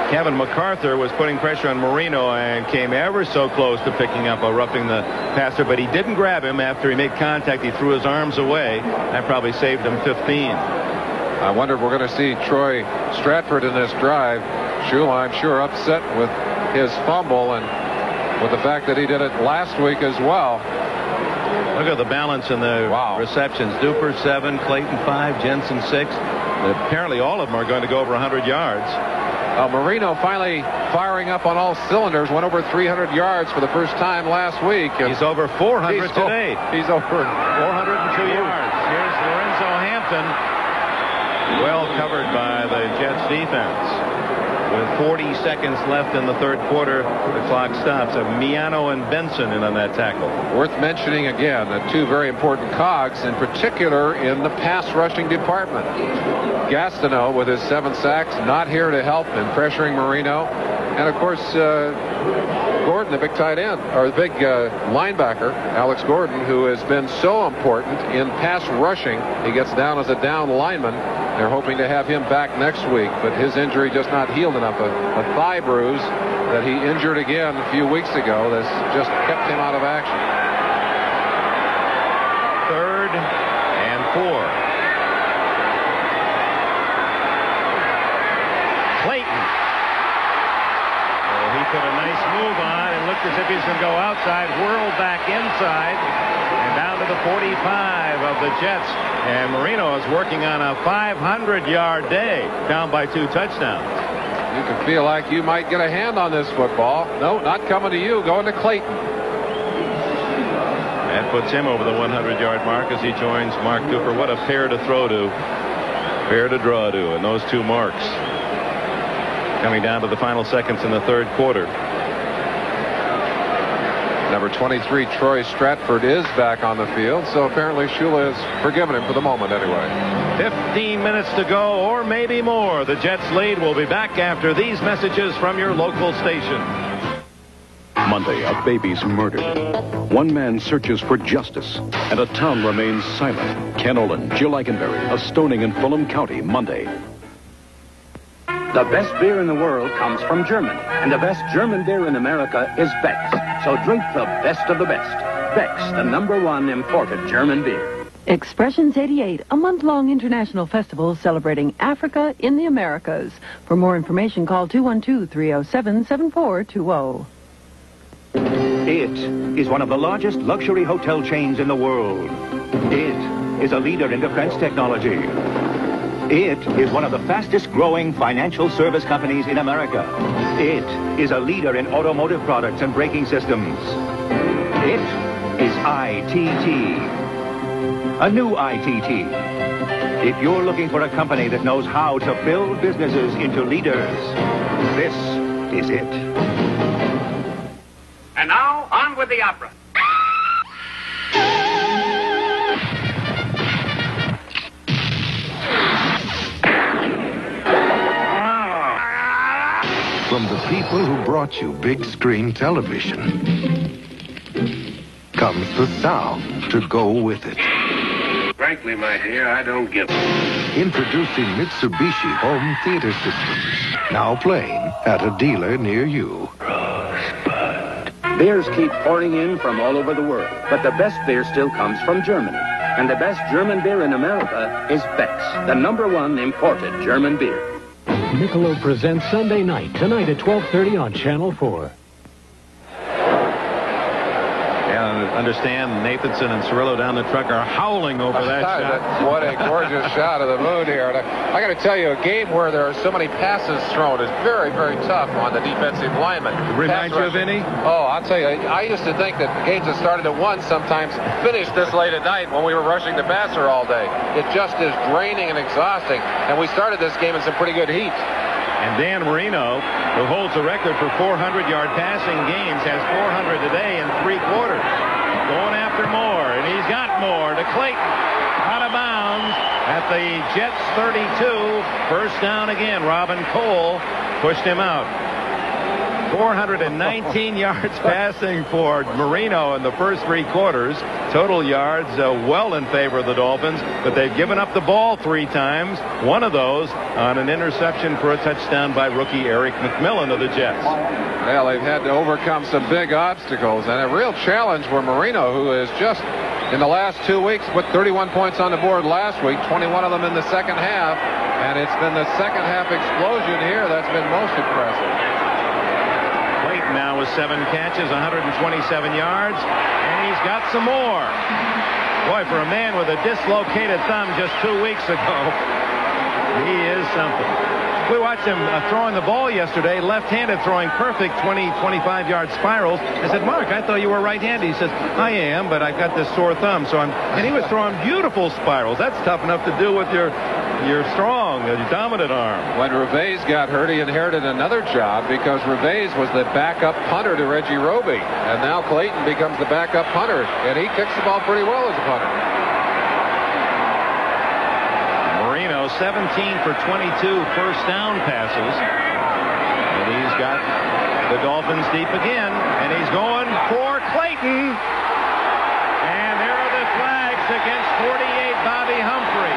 Kevin MacArthur was putting pressure on Marino and came ever so close to picking up a roughing the passer, but he didn't grab him after he made contact. He threw his arms away. That probably saved him 15. I wonder if we're going to see Troy Stratford in this drive. Shula, I'm sure, upset with his fumble and with the fact that he did it last week as well. Look at the balance in the receptions. Duper 7, Clayton 5, Jensen 6. Apparently all of them are going to go over 100 yards. Marino finally firing up on all cylinders. Went over 300 yards for the first time last week. He's over 400 today. He's over 402 yards. Here's Lorenzo Hampton. Well covered by the Jets defense. With 40 seconds left in the third quarter, the clock stops. Miano and Benson in on that tackle. Worth mentioning again that two very important cogs, in particular in the pass rushing department. Gastineau with his 7 sacks, not here to help in pressuring Marino. And of course, Gordon, the big tight end, or the big linebacker, Alex Gordon, who has been so important in pass rushing. He gets down as a down lineman. They're hoping to have him back next week, but his injury just not healed enough. A thigh bruise that he injured again a few weeks ago that's just kept him out of action. 3rd and 4. Clayton. He put a nice move on and looked as if he's going to go outside, whirled back inside, and down to the 45 of the Jets. And Marino is working on a 500-yard day, down by 2 touchdowns. You can feel like you might get a hand on this football. No, not coming to you, going to Clayton. That puts him over the 100-yard mark as he joins Mark Duper. What a pair to throw to, pair to draw to, and those 2 marks. Coming down to the final seconds in the third quarter. Number 23, Troy Stratford, is back on the field, so apparently Shula has forgiven him for the moment anyway. 15 minutes to go, or maybe more. The Jets lead. Will be back after these messages from your local station. Monday, a baby's murdered. One man searches for justice, and a town remains silent. Ken Olin, Jill Eikenberry, a stoning in Fulham County, Monday. The best beer in the world comes from Germany, and the best German beer in America is Beck's. So drink the best of the best. Beck's, the #1 imported German beer. Expressions 88, a month-long international festival celebrating Africa in the Americas. For more information, call 212-307-7420. It is one of the largest luxury hotel chains in the world. It is a leader in defense technology. It is one of the fastest-growing financial service companies in America. It is a leader in automotive products and braking systems. It is ITT. A new ITT. If you're looking for a company that knows how to build businesses into leaders, this is it. And now, on with the opera. From the people who brought you big screen television comes the sound to go with it. Frankly, my dear, I don't give a... Introducing Mitsubishi Home Theater Systems. Now playing at a dealer near you. Beers keep pouring in from all over the world, but the best beer still comes from Germany. And the best German beer in America is Beck's, the #1 imported German beer. Michelob presents Sunday Night, tonight at 12:30 on Channel 4. Yeah, understand Nathanson and Cirillo down the truck are howling over that shot. What a gorgeous shot of the moon here. And I got to tell you, a game where there are so many passes thrown is very, very tough on the defensive linemen. Remind you of any? Oh, I'll tell you, I used to think that games that started at 1 sometimes finished this late at night when we were rushing the passer all day. It just is draining and exhausting. And we started this game in some pretty good heat. And Dan Marino, who holds the record for 400-yard passing games, has 400 today in 3 quarters. Going after Moore, and he's got Moore to Clayton. Out of bounds at the Jets 32. First down again. Robin Cole pushed him out. 419 yards passing for Marino in the first 3 quarters. Total yards well in favor of the Dolphins, but they've given up the ball 3 times. One of those on an interception for a touchdown by rookie Eric McMillan of the Jets. Well, they've had to overcome some big obstacles, and a real challenge for Marino, who is just in the last 2 weeks put 31 points on the board last week, 21 of them in the second half, and it's been the second half explosion here that's been most impressive. Clayton now with 7 catches, 127 yards, and he's got some more. Boy, for a man with a dislocated thumb just 2 weeks ago, he is something. We watched him throwing the ball yesterday, left-handed, throwing perfect 20, 25-yard spirals. I said, Mark, I thought you were right-handed. He says, I am, but I've got this sore thumb. And he was throwing beautiful spirals. That's tough enough to do with your strong, your dominant arm. When Reveiz got hurt, he inherited another job because Reveiz was the backup punter to Reggie Roby. And now Clayton becomes the backup punter, and he kicks the ball pretty well as a punter. Marino, 17 for 22 first down passes. And he's got the Dolphins deep again, and he's going for Clayton. And there are the flags against 48 Bobby Humphrey.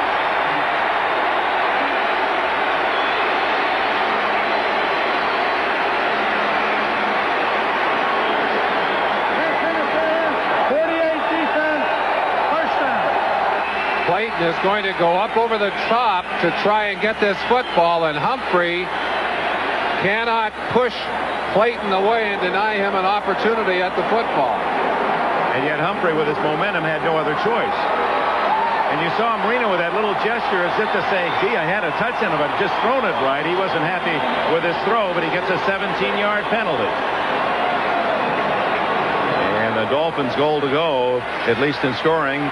Clayton is going to go up over the top to try and get this football, and Humphrey cannot push Clayton away and deny him an opportunity at the football. And yet Humphrey, with his momentum, had no other choice. And you saw Marino with that little gesture as if to say, gee, I had a touch on him, but just thrown it right. He wasn't happy with his throw, but he gets a 17-yard penalty. And the Dolphins' goal to go, at least in scoring,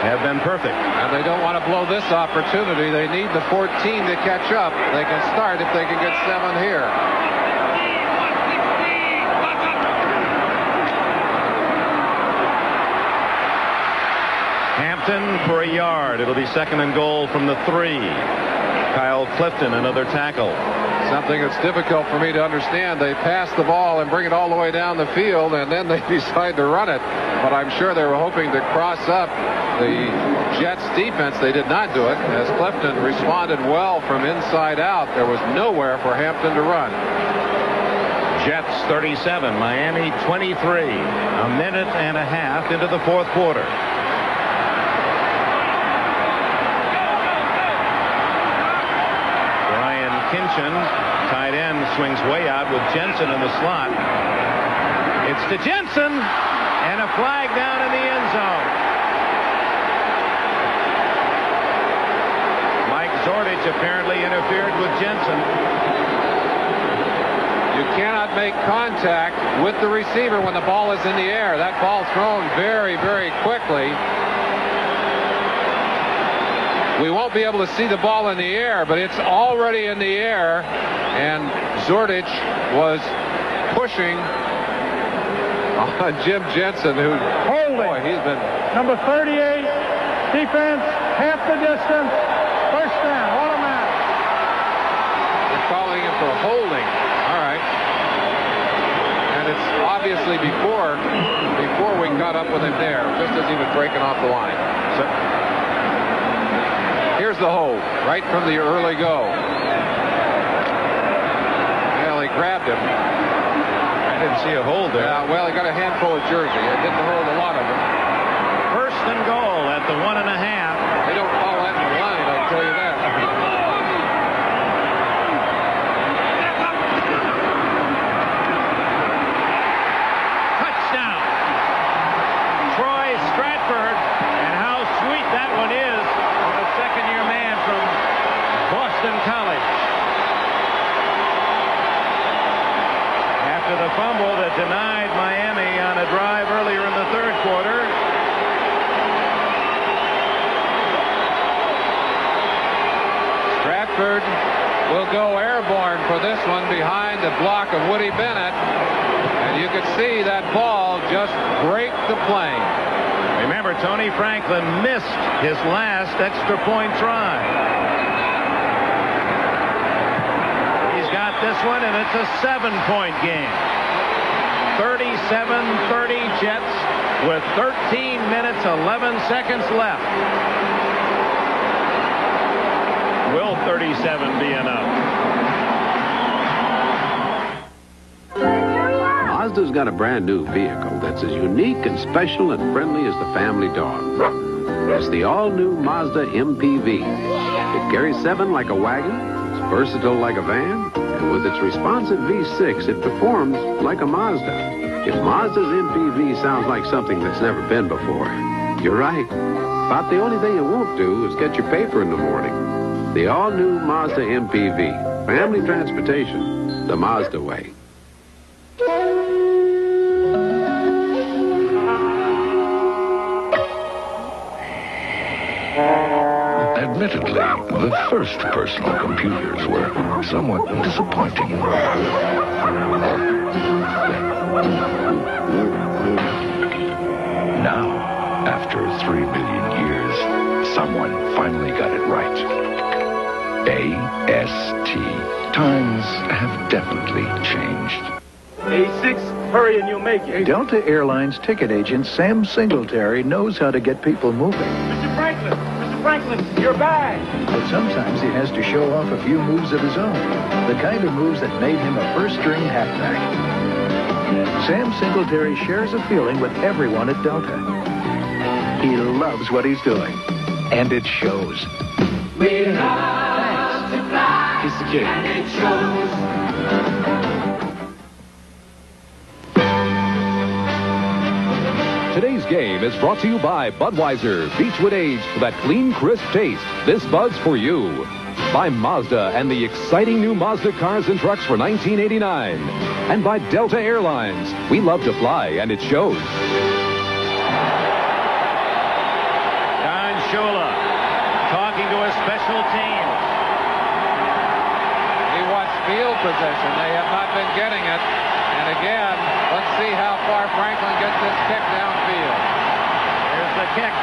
have been perfect. And they don't want to blow this opportunity. They need the 14 to catch up. They can start if they can get 7 here. Hampton for a yard. It'll be 2nd and goal from the 3. Kyle Clifton, another tackle. Something that's difficult for me to understand. They pass the ball and bring it all the way down the field, and then they decide to run it. But I'm sure they were hoping to cross up the Jets defense. They did not do it, as Clifton responded well from inside out. There was nowhere for Hampton to run. Jets 37, Miami 23. A minute and a half into the 4th quarter. Brian Kinchin, tight end, swings way out with Jensen in the slot. It's to Jensen, and a flag down in the end zone. Mike Zordich apparently interfered with Jensen. You cannot make contact with the receiver when the ball is in the air. That ball thrown very, very quickly. We won't be able to see the ball in the air, but it's already in the air, and Zordich was pushing on Jim Jensen, who holding. He's been number 38 defense, half the distance, first down, automatic. They're calling him for holding. All right, and it's obviously before we caught up with him there, just as he was breaking off the line. So here's the hold right from the early go. Well, he grabbed him. Didn't see a hold there. Well, he got a handful of jersey. It didn't hold a lot of them. 1st and goal at the 1.5. They don't call that in the line, I can tell you that. Touchdown. Bradford will go airborne for this one behind the block of Woody Bennett. And you could see that ball just break the plane. Remember, Tony Franklin missed his last extra point try. He's got this one, and it's a 7-point game. 37-30 Jets with 13 minutes, 11 seconds left. Will 37 be enough? Mazda's got a brand new vehicle that's as unique and special and friendly as the family dog. It's the all-new Mazda MPV. It carries 7 like a wagon, it's versatile like a van, and with its responsive V6, it performs like a Mazda. If Mazda's MPV sounds like something that's never been before, you're right. About the only thing it won't do is get your paper in the morning. The all-new Mazda MPV. Family transportation, the Mazda way. Admittedly, the first personal computers were somewhat disappointing. Now, after 3 million years, someone finally got it right. AST. Times have definitely changed. A6, hurry and you'll make it. Delta Airlines ticket agent Sam Singletary knows how to get people moving. Mr. Franklin, your bag. But sometimes he has to show off a few moves of his own. The kind of moves that made him a first-string halfback. Sam Singletary shares a feeling with everyone at Delta. He loves what he's doing. And it shows. We love to fly, He's the kid. and it shows. Today's game is brought to you by Budweiser, Beechwood Aged for that clean, crisp taste. This Bud's for you. By Mazda and the exciting new Mazda cars and trucks for 1989. And by Delta Airlines. We love to fly, and it shows. Don Shula talking to his special team. He wants field position. They have not been getting it. And again, let's see how far Franklin gets this kick downfield. Here's the kick.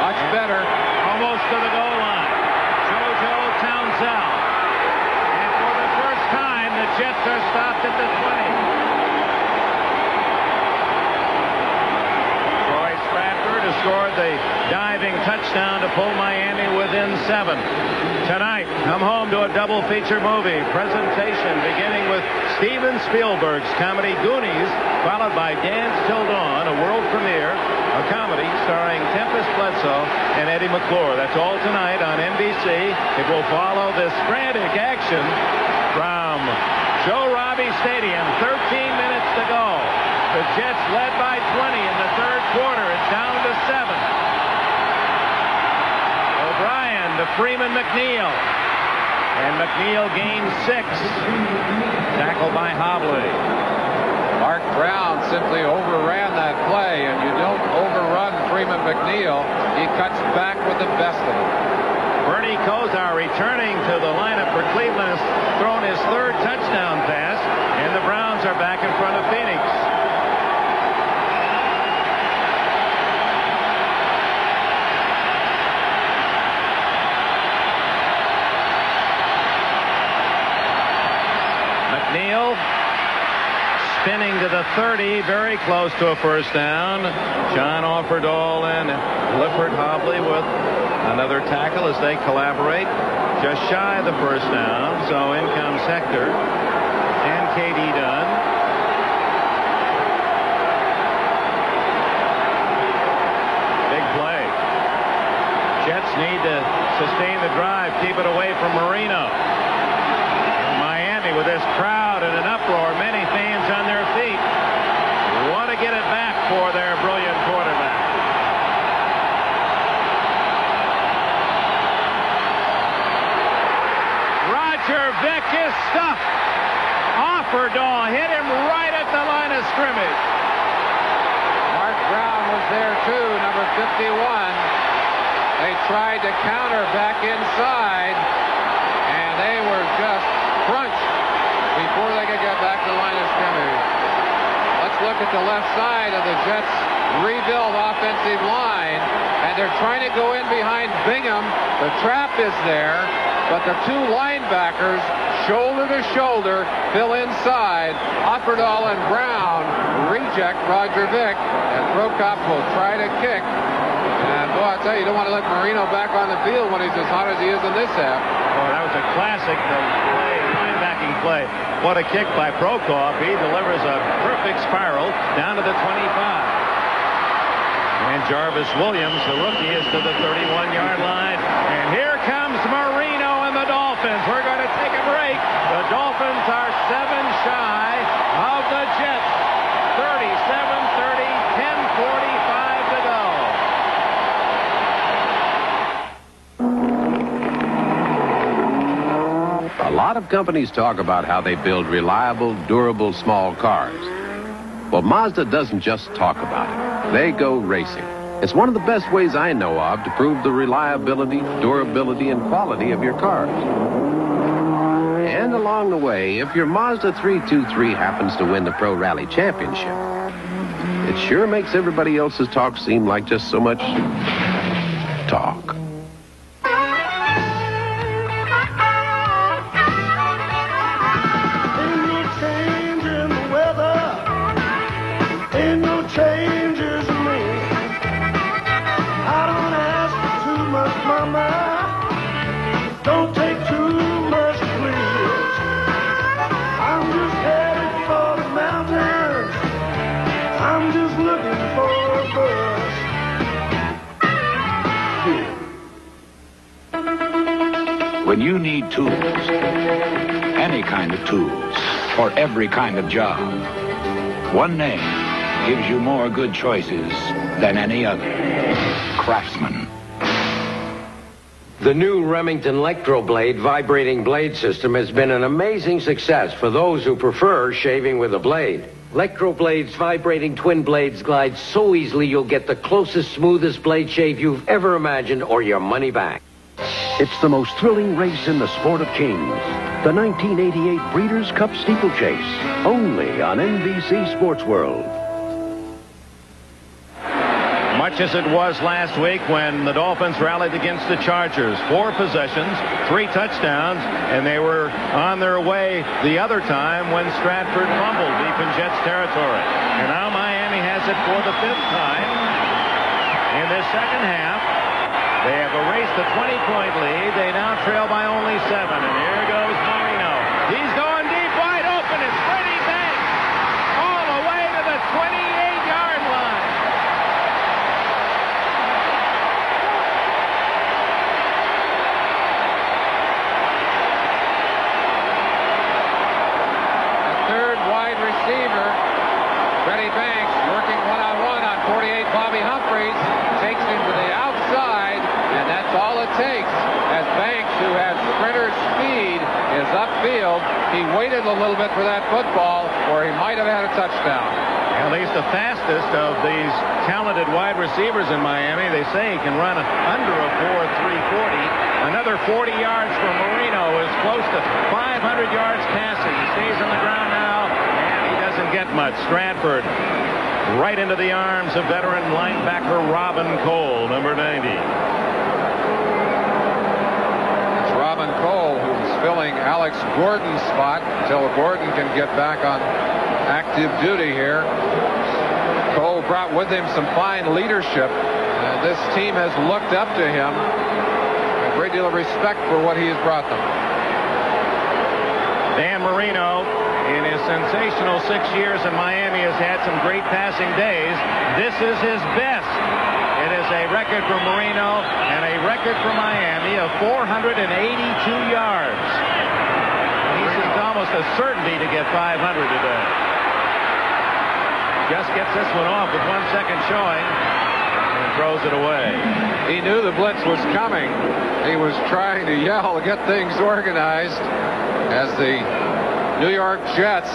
Much better. Almost to the goal line. JoJo Townsend. And for the first time, the Jets are stopped at the 20. Troy Stratford has scored the diving touchdown to pull Miami within 7. Tonight, come home to a double feature movie presentation beginning with Steven Spielberg's comedy Goonies, followed by Dance Till Dawn, a world premiere, a comedy starring Tempest Bledsoe and Eddie McClure. That's all tonight on NBC. It will follow this frantic action from Joe Robbie Stadium. 13 minutes to go. The Jets led by 20 in the third quarter. It's down to 7. O'Brien to Freeman McNeil. And McNeil gains 6. Tackled by Hobley. Mark Brown simply overran that play, and you don't overrun Freeman McNeil. He cuts back with the best of them. Bernie Kosar returning to the lineup for Cleveland has thrown his third touchdown pass, and the Browns are back in front of Phoenix. McNeil spinning to the 30, very close to a first down. John Offerdahl and Clifford Hobley with another tackle as they collaborate. Just shy of the first down, so in comes Hector and K.D. Dunn. Big play. Jets need to sustain the drive, keep it away from Marino. Miami with this crowd and an uproar, many fans on their feet want to get it back for their brilliant quarterback. Roger Vick is stuffed. Offerdahl hit him right at the line of scrimmage. Mark Brown was there too, number 51. They tried to counter back inside. at the left side of the Jets' rebuild offensive line, and they're trying to go in behind Bingham. The trap is there, but the two linebackers, shoulder to shoulder, fill inside. Offerdahl and Brown reject Roger Vick, and Prokop will try to kick. And boy, I tell you, you don't want to let Marino back on the field when he's as hot as he is in this half. Oh, that was a classic linebacking play. What a kick by Prokop. He delivers a perfect spiral down to the 25. And Jarvis Williams, the rookie, is to the 31-yard line. And here comes Marino and the Dolphins. We're going to take a break. The Dolphins are 7 shy of the Jets. 37-30, 10:45 to go. A lot of companies talk about how they build reliable, durable, small cars. Well, Mazda doesn't just talk about it. They go racing. It's one of the best ways I know of to prove the reliability, durability, and quality of your cars. And along the way, if your Mazda 323 happens to win the Pro Rally Championship, it sure makes everybody else's talk seem like just so much talk. When you need tools, any kind of tools, for every kind of job, one name gives you more good choices than any other. Craftsman. The new Remington Electroblade vibrating blade system has been an amazing success for those who prefer shaving with a blade. Electroblade's vibrating twin blades glide so easily you'll get the closest, smoothest blade shave you've ever imagined or your money back. It's the most thrilling race in the sport of kings. The 1988 Breeders' Cup Steeplechase. Only on NBC Sports World. Much as it was last week when the Dolphins rallied against the Chargers. 4 possessions, 3 touchdowns, and they were on their way the other time when Stratford fumbled deep in Jets territory. And now Miami has it for the 5th time in this second half. They have erased the 20-point lead. They now trail by only 7. And here goes Marino. He's going deep, wide open. It's Freddie Banks all the way to the 28-yard line. The third wide receiver, Freddie Banks, working one-on-one on 48 Bobby Humphries, takes him to the outside. And that's all it takes, as Banks, who has sprinter speed, is upfield. He waited a little bit for that football, or he might have had a touchdown. Well, he's the fastest of these talented wide receivers in Miami. They say he can run under a 4.340. Another 40 yards for Marino is close to 500 yards passing. He stays on the ground now, and he doesn't get much. Stratford right into the arms of veteran linebacker Robin Cole, number 90. Robin Cole, who's filling Alex Gordon's spot until Gordon can get back on active duty here. Cole brought with him some fine leadership, and this team has looked up to him. A great deal of respect for what he has brought them. Dan Marino, in his sensational 6 years in Miami, has had some great passing days. This is his best. It is a record for Marino and a record for Miami of 482 yards. He's almost a certainty to get 500 today. Just gets this one off with 1 second showing and throws it away. He knew the blitz was coming. He was trying to yell to get things organized as the New York Jets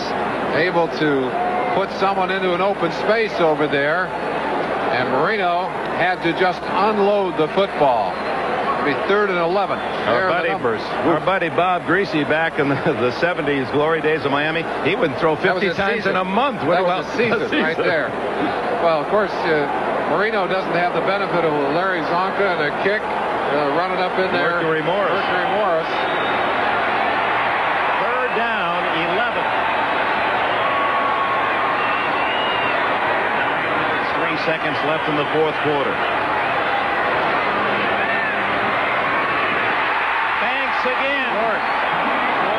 able to put someone into an open space over there. And Marino had to just unload the football. It'll be 3rd and 11. There are the numbers. Our buddy Bob Greasy back in the 70s, glory days of Miami, he would throw 50 times in a month. That was a season right there. Well, of course, Marino doesn't have the benefit of Larry Zonka and a kick running up in there. Mercury Morris. 3rd down, 11. 3 seconds left in the 4th quarter. Again.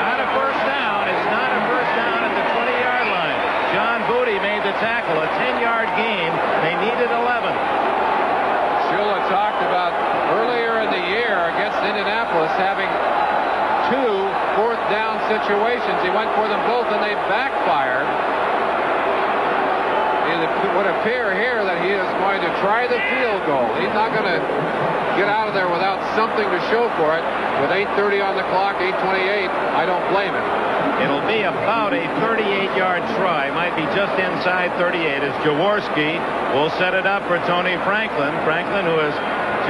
Not a first down. It's not a first down at the 20-yard line. John Booty made the tackle. A 10-yard gain. They needed 11. Shula talked about earlier in the year against Indianapolis having 2 fourth down situations. He went for them both and they backfired. It would appear here that he is going to try the field goal. He's not going to get out of there without something to show for it. With 8:30 on the clock, 8:28, I don't blame him. It'll be about a 38-yard try. Might be just inside 38 as Jaworski will set it up for Tony Franklin. Franklin, who has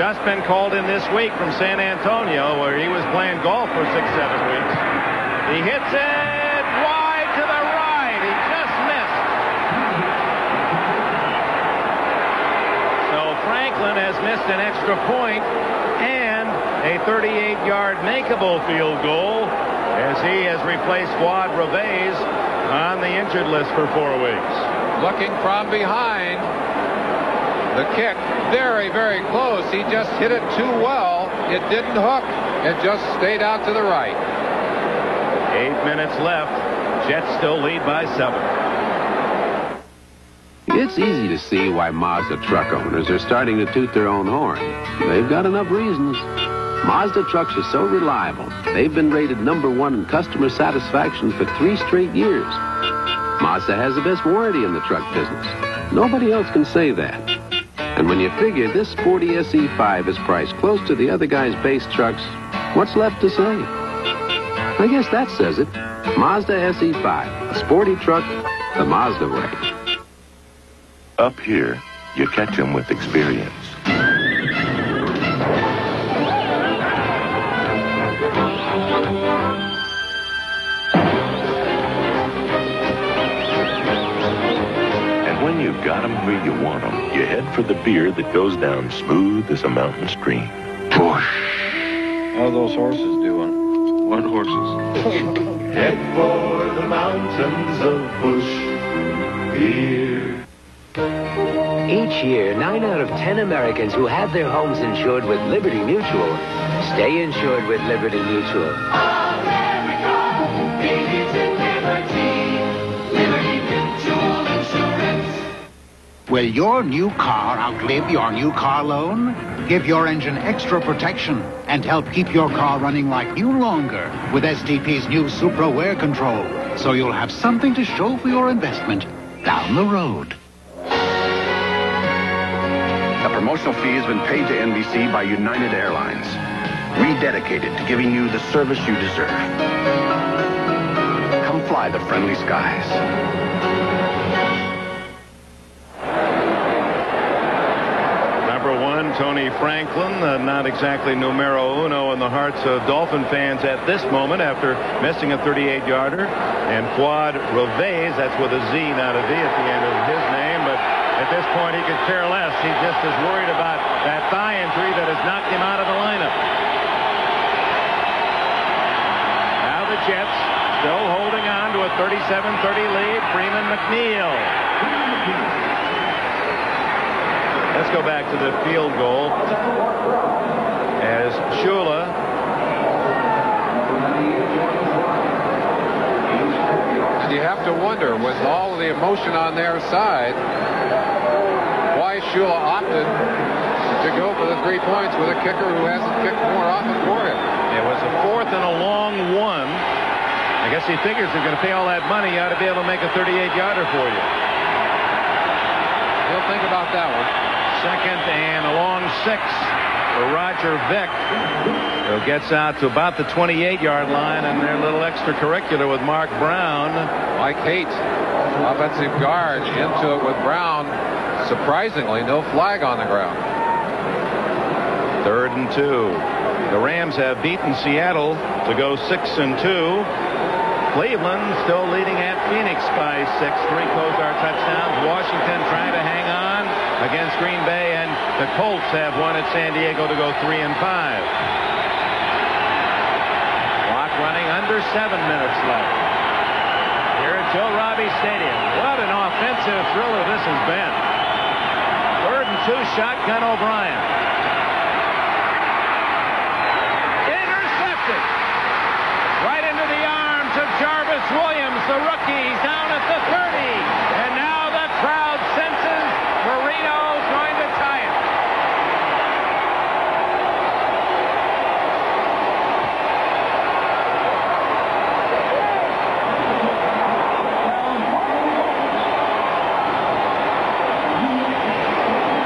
just been called in this week from San Antonio, where he was playing golf for 6-7 weeks. He hits it wide to the right. He just missed. So Franklin has missed an extra point and a 38-yard makeable field goal as he has replaced Fuad Reveiz on the injured list for 4 weeks. Looking from behind. The kick very, very close. He just hit it too well. It didn't hook. It just stayed out to the right. 8 minutes left. Jets still lead by 7. It's easy to see why Mazda truck owners are starting to toot their own horn. They've got enough reasons. Mazda trucks are so reliable. They've been rated #1 in customer satisfaction for 3 straight years. Mazda has the best warranty in the truck business. Nobody else can say that. And when you figure this sporty SE5 is priced close to the other guy's base trucks, what's left to say? I guess that says it. Mazda SE5, a sporty truck the Mazda way. Up here, you catch them with experience. And when you've got them where you want them, you head for the beer that goes down smooth as a mountain stream. Busch. How are those horses doing? What horses? Head for the mountains of Busch beer. Each year, 9 out of 10 Americans who have their homes insured with Liberty Mutual stay insured with Liberty Mutual. America, babies in liberty. Liberty Mutual Insurance. Will your new car outlive your new car loan? Give your engine extra protection and help keep your car running like new longer with STP's new Supra Wear Control, so you'll have something to show for your investment down the road. The promotional fee has been paid to NBC by United Airlines, rededicated to giving you the service you deserve. Come fly the friendly skies. #1, Tony Franklin, not exactly numero uno in the hearts of Dolphin fans at this moment after missing a 38-yarder. And Fuad Reveiz, that's with a Z, not a V at the end of his name, but at this point he could care less. He's just as worried about that thigh injury that has knocked him out of the lineup. Now the Jets still holding on to a 37-30 lead. Freeman McNeil. Let's go back to the field goal as Shula and you have to wonder, with all of the emotion on their side, why Shula opted to go for the 3 points with a kicker who hasn't kicked more often for him. It was a 4th and a long one. I guess he figures they're going to pay all that money, you ought to be able to make a 38-yarder for you. He'll think about that one. 2nd and a long 6 for Roger Vick, who gets out to about the 28-yard line, and their little extracurricular with Mark Brown. Mike Haight, offensive guard, into it with Brown. Surprisingly, no flag on the ground. 3rd and 2. The Rams have beaten Seattle to go 6-2. Cleveland still leading at Phoenix by 6. 3 Kozar touchdowns. Washington trying to hang on against Green Bay, and the Colts have won at San Diego to go 3-5. Clock running under 7 minutes left here at Joe Robbie Stadium. What an offensive thriller this has been. 3rd and 2, shotgun O'Brien. Intercepted. Right into the arms of Jarvis Williams, the rookie, down at the 30. And now the crowd senses Marino's going to tie it.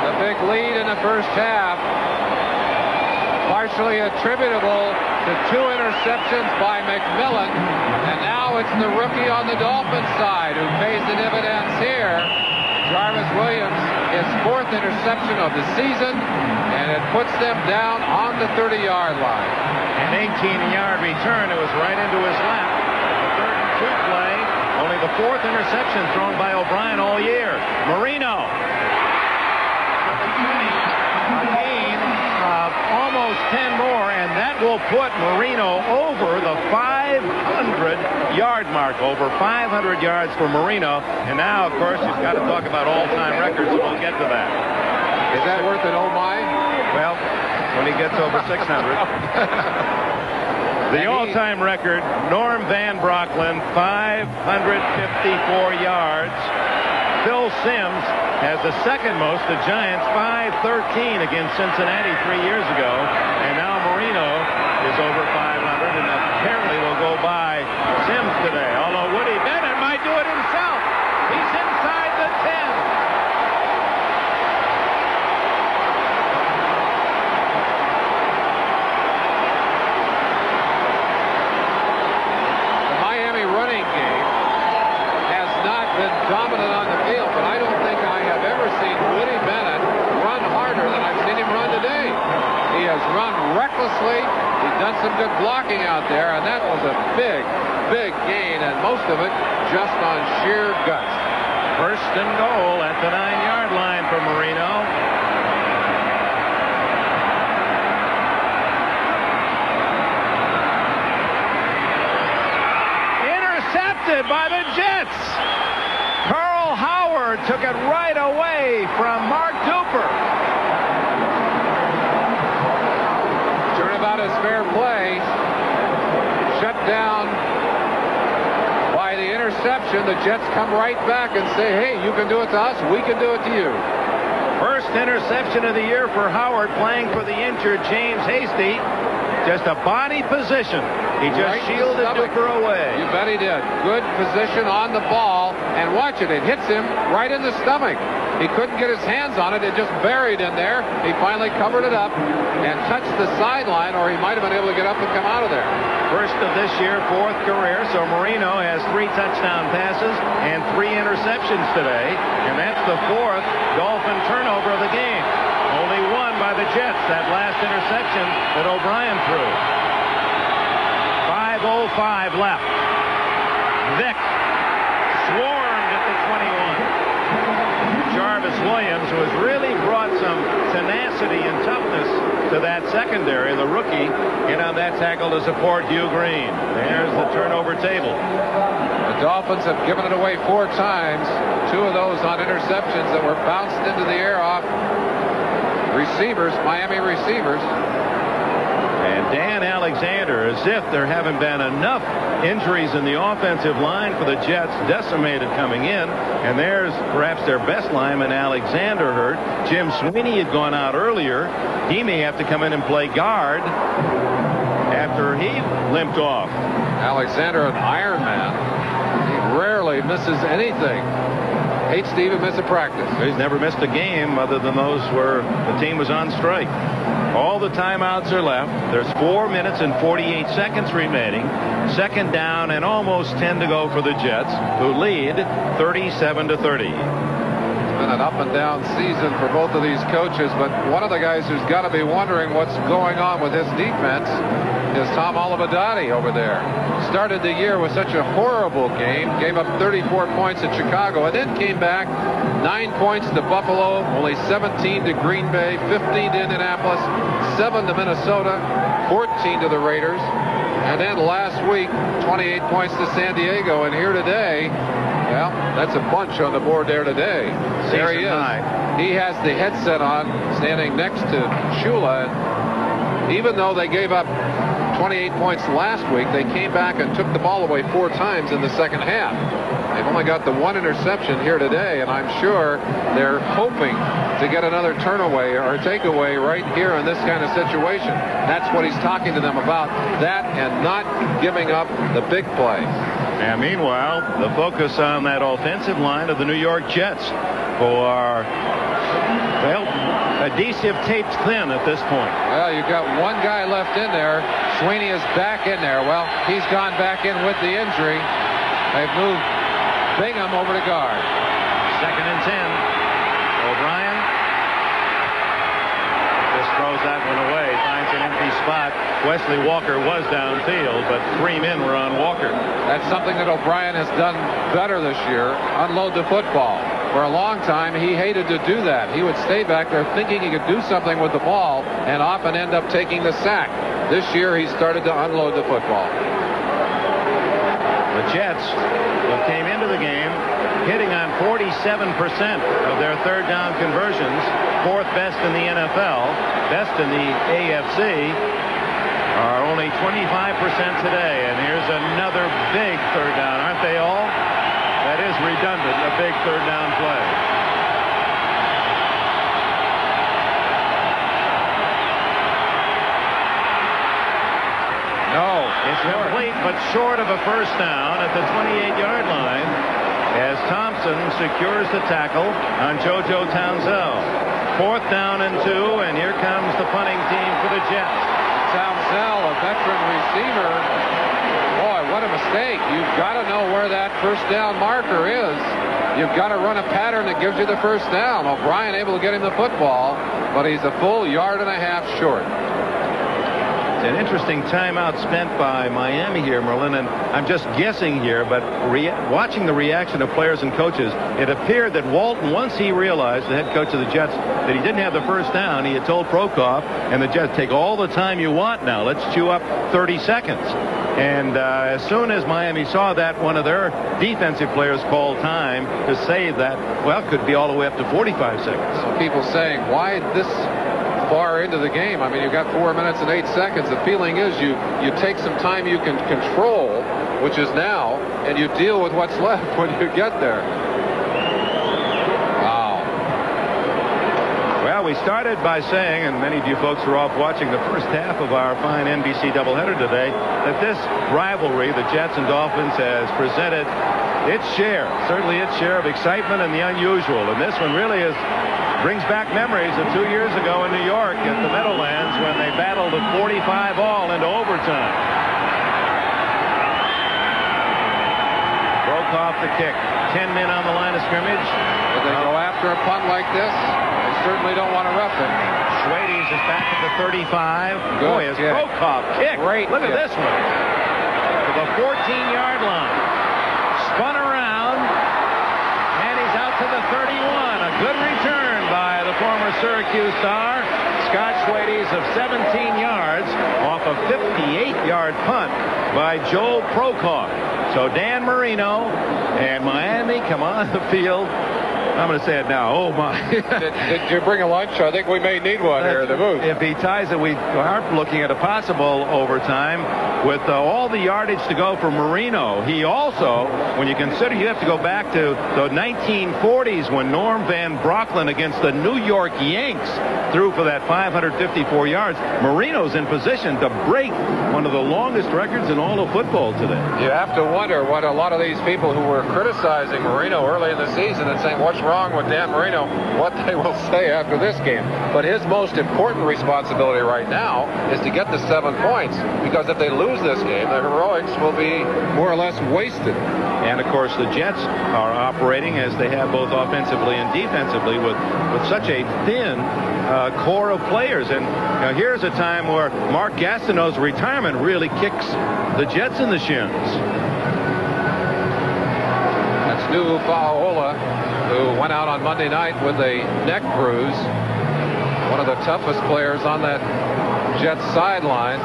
The big lead in the first half, partially attributable to 2 interceptions by McMillan, and now it's the rookie on the Dolphins side who pays the dividends here. Jarvis Williams, his 4th interception of the season, and it puts them down on the 30-yard line. An 18-yard return. It was right into his lap. The 3rd and 2 play. Only the 4th interception thrown by O'Brien all year. Marino. Almost 10 more, and that will put Marino over the 500-yard mark. Over 500 yards for Marino. And now, of course, you've got to talk about all-time records, so we'll get to that. Is that worth an oh my? Well, when he gets over 600. The all-time record, Norm Van Brocklin, 554 yards. Phil Simms has the second most. The Giants 513 against Cincinnati 3 years ago. And now Marino is over 500, and apparently will go by Simms today. Although Woody Bennett might do it himself. He's inside the 10. The Miami running game has not been dominant on the field, but I don't think I have ever seen Woody Bennett run harder than I've seen him run today. He has run recklessly. He's done some good blocking out there, and that was a big, big gain, and most of it just on sheer guts. 1st and goal at the 9-yard line for Marino. Intercepted by the Jets. Carl Howard took it right away from Mark Duper. Turnabout is fair play. Shut down by the interception. The Jets come right back and say, hey, you can do it to us, we can do it to you. 1st interception of the year for Howard, playing for the injured James Hasty. Just a body position. He just shielded Duper away. You bet he did. Good position on the ball. And watch it. It hits him right in the stomach. He couldn't get his hands on it. It just buried in there. He finally covered it up and touched the sideline, or he might have been able to get up and come out of there. 1st of this year, 4th career. So Marino has 3 touchdown passes and 3 interceptions today. And that's the 4th Dolphin turnover of the game. Only one by the Jets, that last interception that O'Brien threw. 5:05 left. Vick swarmed at the 21. Jarvis Williams, who has really brought some tenacity and toughness to that secondary, the rookie, in on that tackle to support Hugh Green. There's the turnover table. The Dolphins have given it away 4 times. 2 of those on interceptions that were bounced into the air off receivers, Miami receivers. And Dan Alexander, as if there haven't been enough injuries in the offensive line for the Jets, decimated coming in. And there's perhaps their best lineman, Alexander, hurt. Jim Sweeney had gone out earlier. He may have to come in and play guard after he limped off. Alexander, an Iron Man. He rarely misses anything. Hates to even miss a practice. He's never missed a game other than those where the team was on strike. All the timeouts are left. There's 4 minutes and 48 seconds remaining. 2nd down and almost 10 to go for the Jets, who lead 37-30. been an up-and-down season for both of these coaches, but one of the guys who's got to be wondering what's going on with his defense is Tom Olivedati over there. Started the year with such a horrible game, gave up 34 points at Chicago, and then came back 9 points to Buffalo, only 17 to Green Bay, 15 to Indianapolis, 7 to Minnesota, 14 to the Raiders, and then last week 28 points to San Diego, and here today, well, that's a bunch on the board there today. There he is. He has the headset on, standing next to Shula, and even though they gave up 28 points last week, they came back and took the ball away 4 times in the second half. They've only got the 1 interception here today, and I'm sure they're hoping to get another turnaway or takeaway right here in this kind of situation. That's what he's talking to them about, that and not giving up the big play. And meanwhile, the focus on that offensive line of the New York Jets, who are, well, adhesive taped thin at this point. Well, you've got one guy left in there. Sweeney is back in there. Well, he's gone back in with the injury. They've moved Bingham over to guard. 2nd and 10. O'Brien just throws that one away. Finds an empty spot. Wesley Walker was downfield, but 3 men were on Walker. That's something that O'Brien has done better this year. Unload the football. For a long time, he hated to do that. He would stay back there thinking he could do something with the ball and often end up taking the sack. This year, he started to unload the football. The Jets came into the game hitting on 47% of their 3rd down conversions, 4th best in the NFL, best in the AFC, are only 25% today. And here's another big 3rd down. Aren't they all? That is redundant, a big 3rd down play. No, it's complete, but short of a first down at the 28-yard line as Thompson secures the tackle on JoJo Townsell. 4th down and 2, and here comes the punting team for the Jets. Townsell, a veteran receiver. Boy, what a mistake. You've got to know where that first down marker is. You've got to run a pattern that gives you the first down. O'Brien able to get him the football, but he's a full 1.5 yards short. It's an interesting timeout spent by Miami here, Merlin, and I'm just guessing here, but watching the reaction of players and coaches, it appeared that Walton, once he realized, the head coach of the Jets, that he didn't have the first down, he had told Prokof and the Jets, take all the time you want now. Let's chew up 30 seconds. And as soon as Miami saw that, one of their defensive players called time to save that. Well, it could be all the way up to 45 seconds. So people saying, why this far into the game? I mean, you've got 4 minutes and 8 seconds. The feeling is you take some time you can control, which is now, and you deal with what's left when you get there. Wow. Well, we started by saying, and many of you folks are off watching the first half of our fine NBC doubleheader today, that this rivalry, the Jets and Dolphins, has presented its share, certainly its share of excitement and the unusual. And this one really brings back memories of 2 years ago in New York at the Meadowlands when they battled at 45 all into overtime. Broke off the kick. 10 men on the line of scrimmage. Would they go after a punt like this? They certainly don't want to rough it. Schwades is back at the 35. Good Boy, is kick. Brokoff kick. Great Look kick. at this one. To the 14-yard line. Spun around. And he's out to the 31. A good return by the former Syracuse star, Scott Schwades, of 17 yards off a 58-yard punt by Joe Prokof. So Dan Marino and Miami come on the field. I'm going to say it now. Oh, my. Did you bring a lunch? I think we may need one here in the booth. If he ties it, we are looking at a possible overtime with all the yardage to go for Marino. He also, when you consider you have to go back to the 1940s when Norm Van Brocklin against the New York Yanks threw for that 554 yards, Marino's in position to break one of the longest records in all of football today. You have to wonder what a lot of these people who were criticizing Marino early in the season and saying, what's wrong with Dan Marino, what they will say after this game. But his most important responsibility right now is to get the 7 points, because if they lose this game, the heroics will be more or less wasted. And, of course, the Jets are operating as they have both offensively and defensively with such a thin core of players. And here's a time where Mark Gastineau's retirement really kicks the Jets in the shins. That's Stu Fa'aola, who went out on Monday night with a neck bruise. One of the toughest players on that Jets sideline.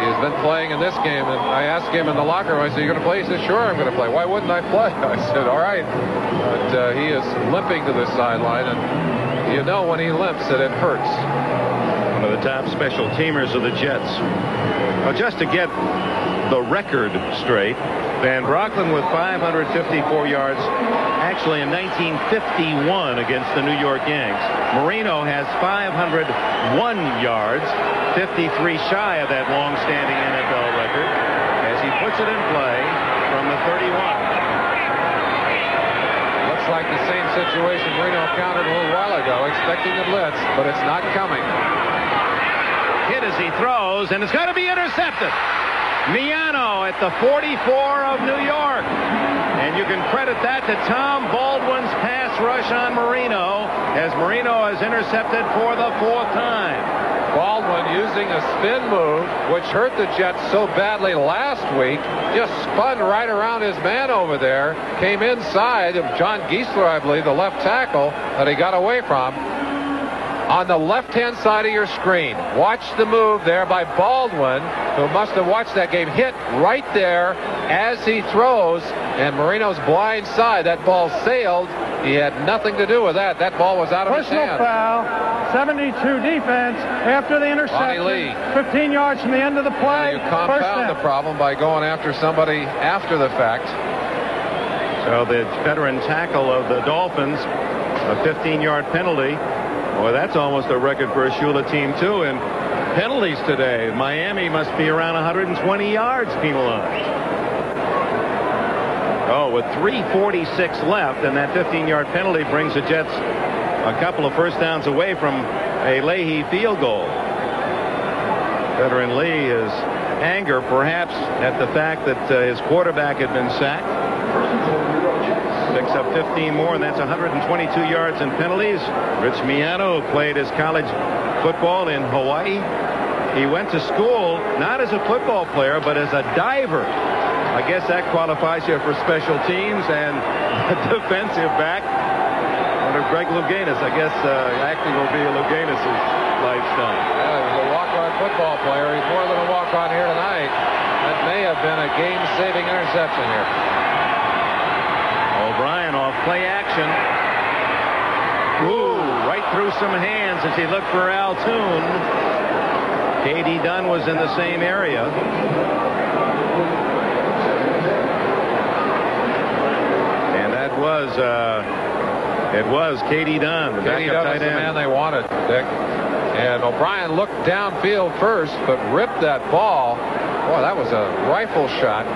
He's been playing in this game, and I asked him in the locker room, I said, "You going to play?" He said, "Sure, I'm going to play." "Why wouldn't I play?" I said, "All right." But he is limping to the sideline, and you know when he limps that it hurts. One of the top special teamers of the Jets. Well, just to get the record straight, Van Brocklin with 554 yards, actually in 1951 against the New York Yanks. Marino has 501 yards, 53 shy of that long-standing NFL record, as he puts it in play from the 31. Looks like the same situation Marino encountered a little while ago, expecting the blitz, but it's not coming. Hit as he throws, and it's got to be intercepted. Miano at the 44 of New York. And you can credit that to Tom Baldwin's pass rush on Marino, as Marino is intercepted for the 4th time. Baldwin using a spin move, which hurt the Jets so badly last week, just spun right around his man over there, came inside of John Giesler, I believe, the left tackle that he got away from. On the left-hand side of your screen, watch the move there by Baldwin, who must have watched that game, hit right there as he throws, and Marino's blind side. That ball sailed. He had nothing to do with that. That ball was out of his hand. Personal foul, 72 defense after the interception. 15 yards from the end of the play. You compound the problem by going after somebody after the fact. So the veteran tackle of the Dolphins, a 15-yard penalty. Boy, that's almost a record for a Shula team, too. And penalties today, Miami must be around 120 yards penalized. Oh, with 3:46 left, and that 15-yard penalty brings the Jets a couple of first downs away from a Leahy field goal. Veteran Lee is anger, perhaps, at the fact that his quarterback had been sacked. Picks up 15 more, and that's 122 yards in penalties. Rich Miano played his college football in Hawaii. He went to school not as a football player, but as a diver. I guess that qualifies you for special teams and a defensive back. Under Greg Louganis, I guess acting will be Louganis' lifestyle. Yeah, he was a walk-on football player. He's more than a walk-on here tonight. That may have been a game-saving interception here. O'Brien off play action. Ooh, right through some hands as he looked for Al Toon. K.D. Dunn was in the same area. And that was it was K.D. Dunn, the K.D. backup Dunn tight is the end. man they wanted, Dick. And O'Brien looked downfield first, but ripped that ball. Boy, that was a rifle shot.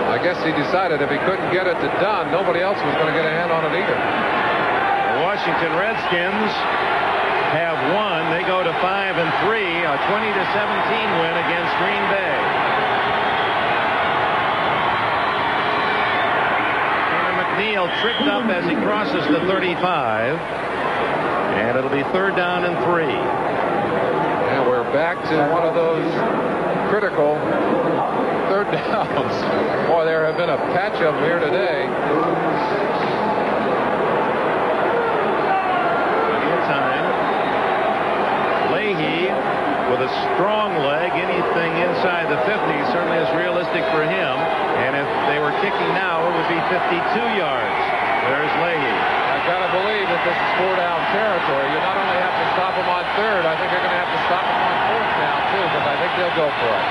I guess he decided if he couldn't get it to Dunn, nobody else was going to get a hand on it either. The Washington Redskins have won. They go to 5-3, a 20-17 win against Green Bay. Tanner McNeil tripped up as he crosses the 35, and it'll be 3rd down and 3. And we're back to one of those critical 3rd downs. Boy, there have been a patch of them here today. Time. Leahy with a strong leg. Anything inside the 50 certainly is realistic for him. And if they were kicking now, it would be 52 yards. There's Leahy. I've got to believe that this is 4-down territory. You not only have to stop them on 3rd, I think they're going to have to stop them on 4th down, too, but I think they'll go for it.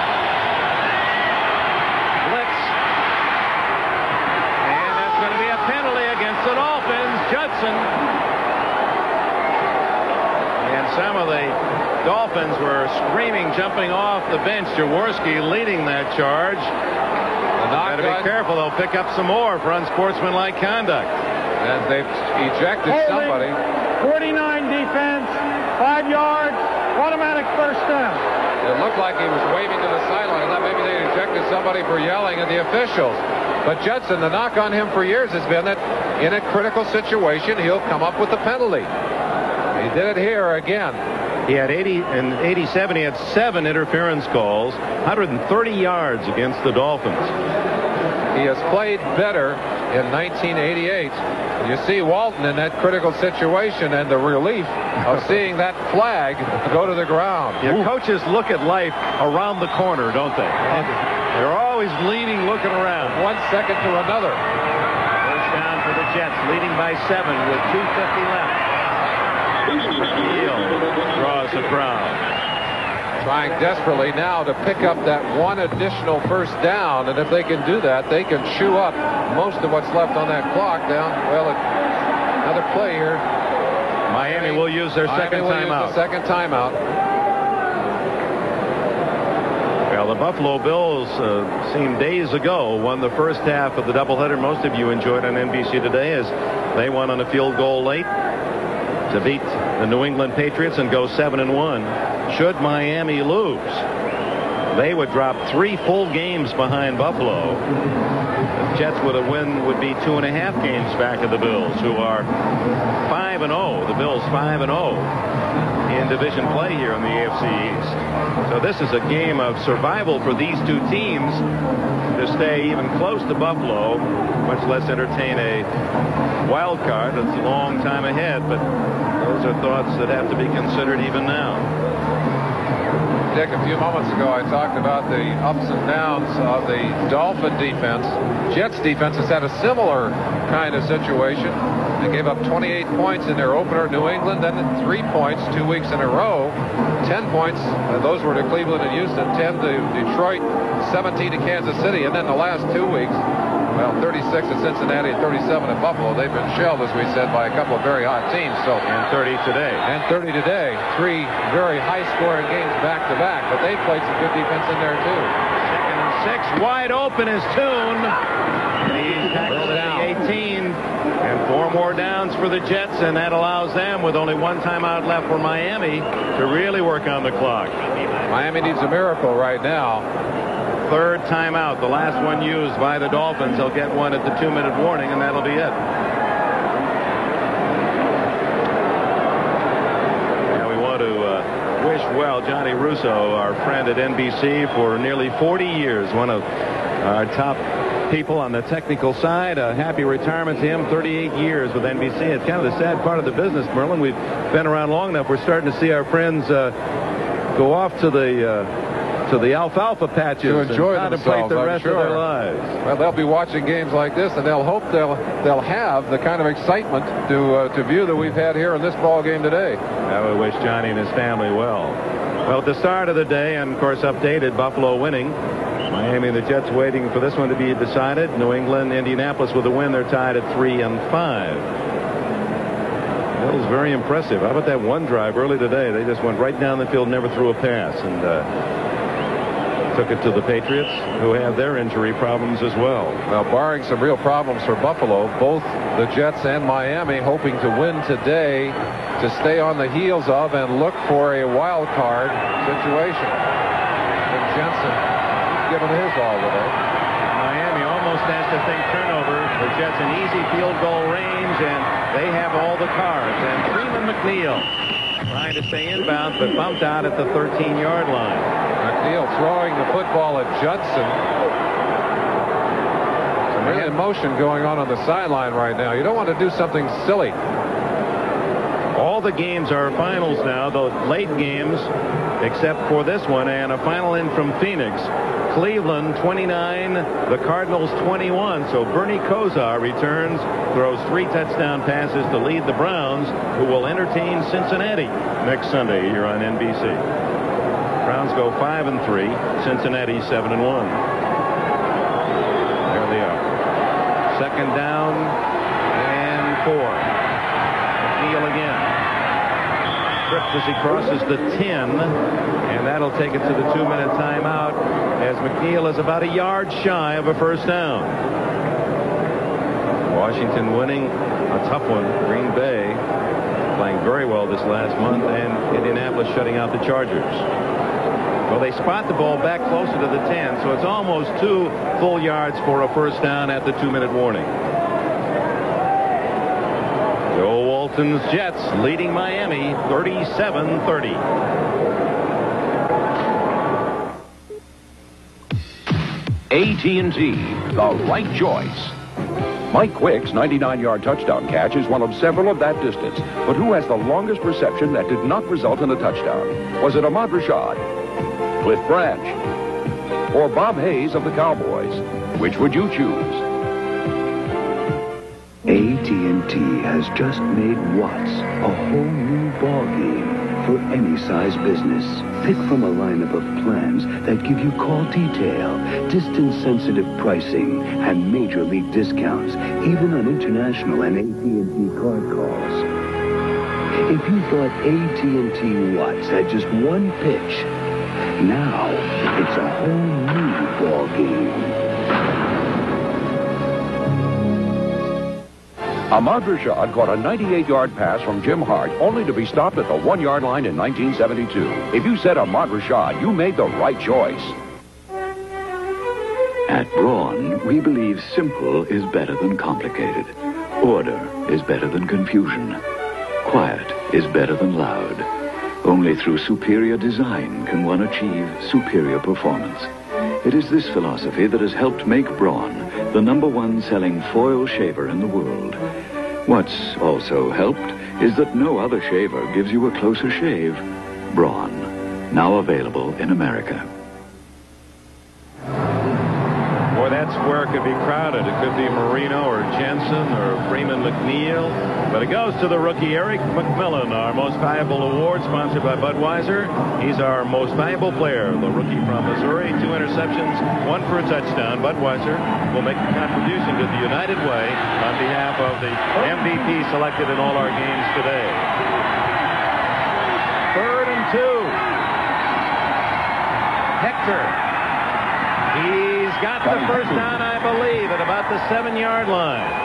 Against the Dolphins, Judson. And some of the Dolphins were screaming, jumping off the bench. Jaworski leading that charge. Got to be careful. They'll pick up some more for unsportsmanlike conduct. And they've ejected somebody. 49 defense, 5 yards, automatic first down. It looked like he was waving to the sideline. I thought maybe they ejected somebody for yelling at the officials. But Judson, the knock on him for years has been that in a critical situation, he'll come up with the penalty. He did it here again. He had 80 and 87. He had 7 interference calls, 130 yards against the Dolphins. He has played better in 1988. You see Walton in that critical situation and the relief of seeing that flag go to the ground. Yeah, coaches look at life around the corner, don't they? They're always leaning, looking around. 1 second to another. First down for the Jets, leading by 7 with 2:50 left. Hill draws the crowd. Trying desperately now to pick up that one additional first down, and if they can do that, they can chew up most of what's left on that clock down. Well, another play here. Miami will use their second timeout. Second timeout. Well, the Buffalo Bills seemed days ago won the first half of the doubleheader most of you enjoyed on NBC today as they won on a field goal late to beat the New England Patriots and go 7-1. Should Miami lose, they would drop 3 full games behind Buffalo. The Jets would be 2.5 games back of the Bills, who are 5-0. The Bills 5-0 in division play here in the AFC East. So this is a game of survival for these two teams to stay even close to Buffalo, much less entertain a wild card. That's a long time ahead, but those are thoughts that have to be considered even now. Dick, a few moments ago I talked about the ups and downs of the Dolphin defense. Jets defense has had a similar kind of situation. They gave up 28 points in their opener, New England, then 3 points 2 weeks in a row. 10 points, those were to Cleveland and Houston, 10 to Detroit, 17 to Kansas City, and then the last 2 weeks, well, 36 at Cincinnati and 37 at Buffalo. They've been shelled, as we said, by a couple of very hot teams. So, and 30 today. And 30 today. 3 very high-scoring games back-to-back, but they played some good defense in there, too. 2nd and 6, wide open is Toon. He's tackled at the 18. And 4 more downs for the Jets, and that allows them, with only 1 timeout left for Miami, to really work on the clock. Miami needs a miracle right now. 3rd timeout, the last one used by the Dolphins. They'll get one at the 2-minute warning, and that'll be it. Now we want to wish well Johnny Russo, our friend at NBC for nearly 40 years, one of our top people on the technical side. A happy retirement to him. 38 years with NBC. It's kind of the sad part of the business, Merlin. We've been around long enough. We're starting to see our friends go off to the alfalfa patches to enjoy and contemplate the rest of their lives. Well, they'll be watching games like this, and they'll hope they'll have the kind of excitement to view that we've had here in this ball game today. I would wish Johnny and his family well. Well, at the start of the day, and of course updated, Buffalo winning. Miami and the Jets waiting for this one to be decided. New England, Indianapolis with a win. They're tied at 3-5. That was very impressive. How about that one drive early today? They just went right down the field, never threw a pass, and took it to the Patriots, who have their injury problems as well. Well, barring some real problems for Buffalo, both the Jets and Miami hoping to win today to stay on the heels of and look for a wild card situation. And Jensen given his all today. Miami almost has to think turnover. The Jets an easy field goal range, and they have all the cards. And Freeman McNeil trying to stay inbound, but bumped out at the 13-yard line. McNeil throwing the football at Judson. Some real emotion going on the sideline right now. You don't want to do something silly. All the games are finals now, the late games, except for this one, and a final in from Phoenix. Cleveland 29, the Cardinals 21. So Bernie Kosar returns, throws 3 touchdown passes to lead the Browns, who will entertain Cincinnati next Sunday here on NBC. Browns go 5-3, Cincinnati 7-1. There they are. 2nd down and 4. McNeil again. Trips as he crosses the 10, and that'll take it to the 2-minute timeout as McNeil is about a yard shy of a first down. Washington winning a tough one. Green Bay playing very well this last month, and Indianapolis shutting out the Chargers. Well, they spot the ball back closer to the 10, so it's almost 2 full yards for a first down at the 2-minute warning. Joe Walton's Jets leading Miami 37-30. AT&T, the right choice. Mike Quick's 99-yard touchdown catch is one of several of that distance. But who has the longest reception that did not result in a touchdown? Was it Ahmad Rashad, Cliff Branch, or Bob Hayes of the Cowboys? Which would you choose? AT&T has just made Watts a whole new ballgame for any size business. Pick from a lineup of plans that give you call detail, distance-sensitive pricing, and major league discounts, even on international and AT&T card calls. If you thought AT&T Watts had just one pitch, now it's a whole new ballgame. Ahmad Rashad caught a 98-yard pass from Jim Hart, only to be stopped at the 1-yard line in 1972. If you said Ahmad Rashad, you made the right choice. At Braun, we believe simple is better than complicated. Order is better than confusion. Quiet is better than loud. Only through superior design can one achieve superior performance. It is this philosophy that has helped make Braun the #1 selling foil shaver in the world. What's also helped is that no other shaver gives you a closer shave. Braun, now available in America. Boy, that square could be crowded. It could be Marino or Jensen or Freeman McNeil. But it goes to the rookie Eric McMillan, our most valuable award, sponsored by Budweiser. He's our most valuable player, the rookie from Missouri. 2 interceptions, 1 for a touchdown. Budweiser will make a contribution to the United Way on behalf of the MVP selected in all our games today. 3rd and 2. Hector. He's got the first down, I believe, at about the 7-yard line.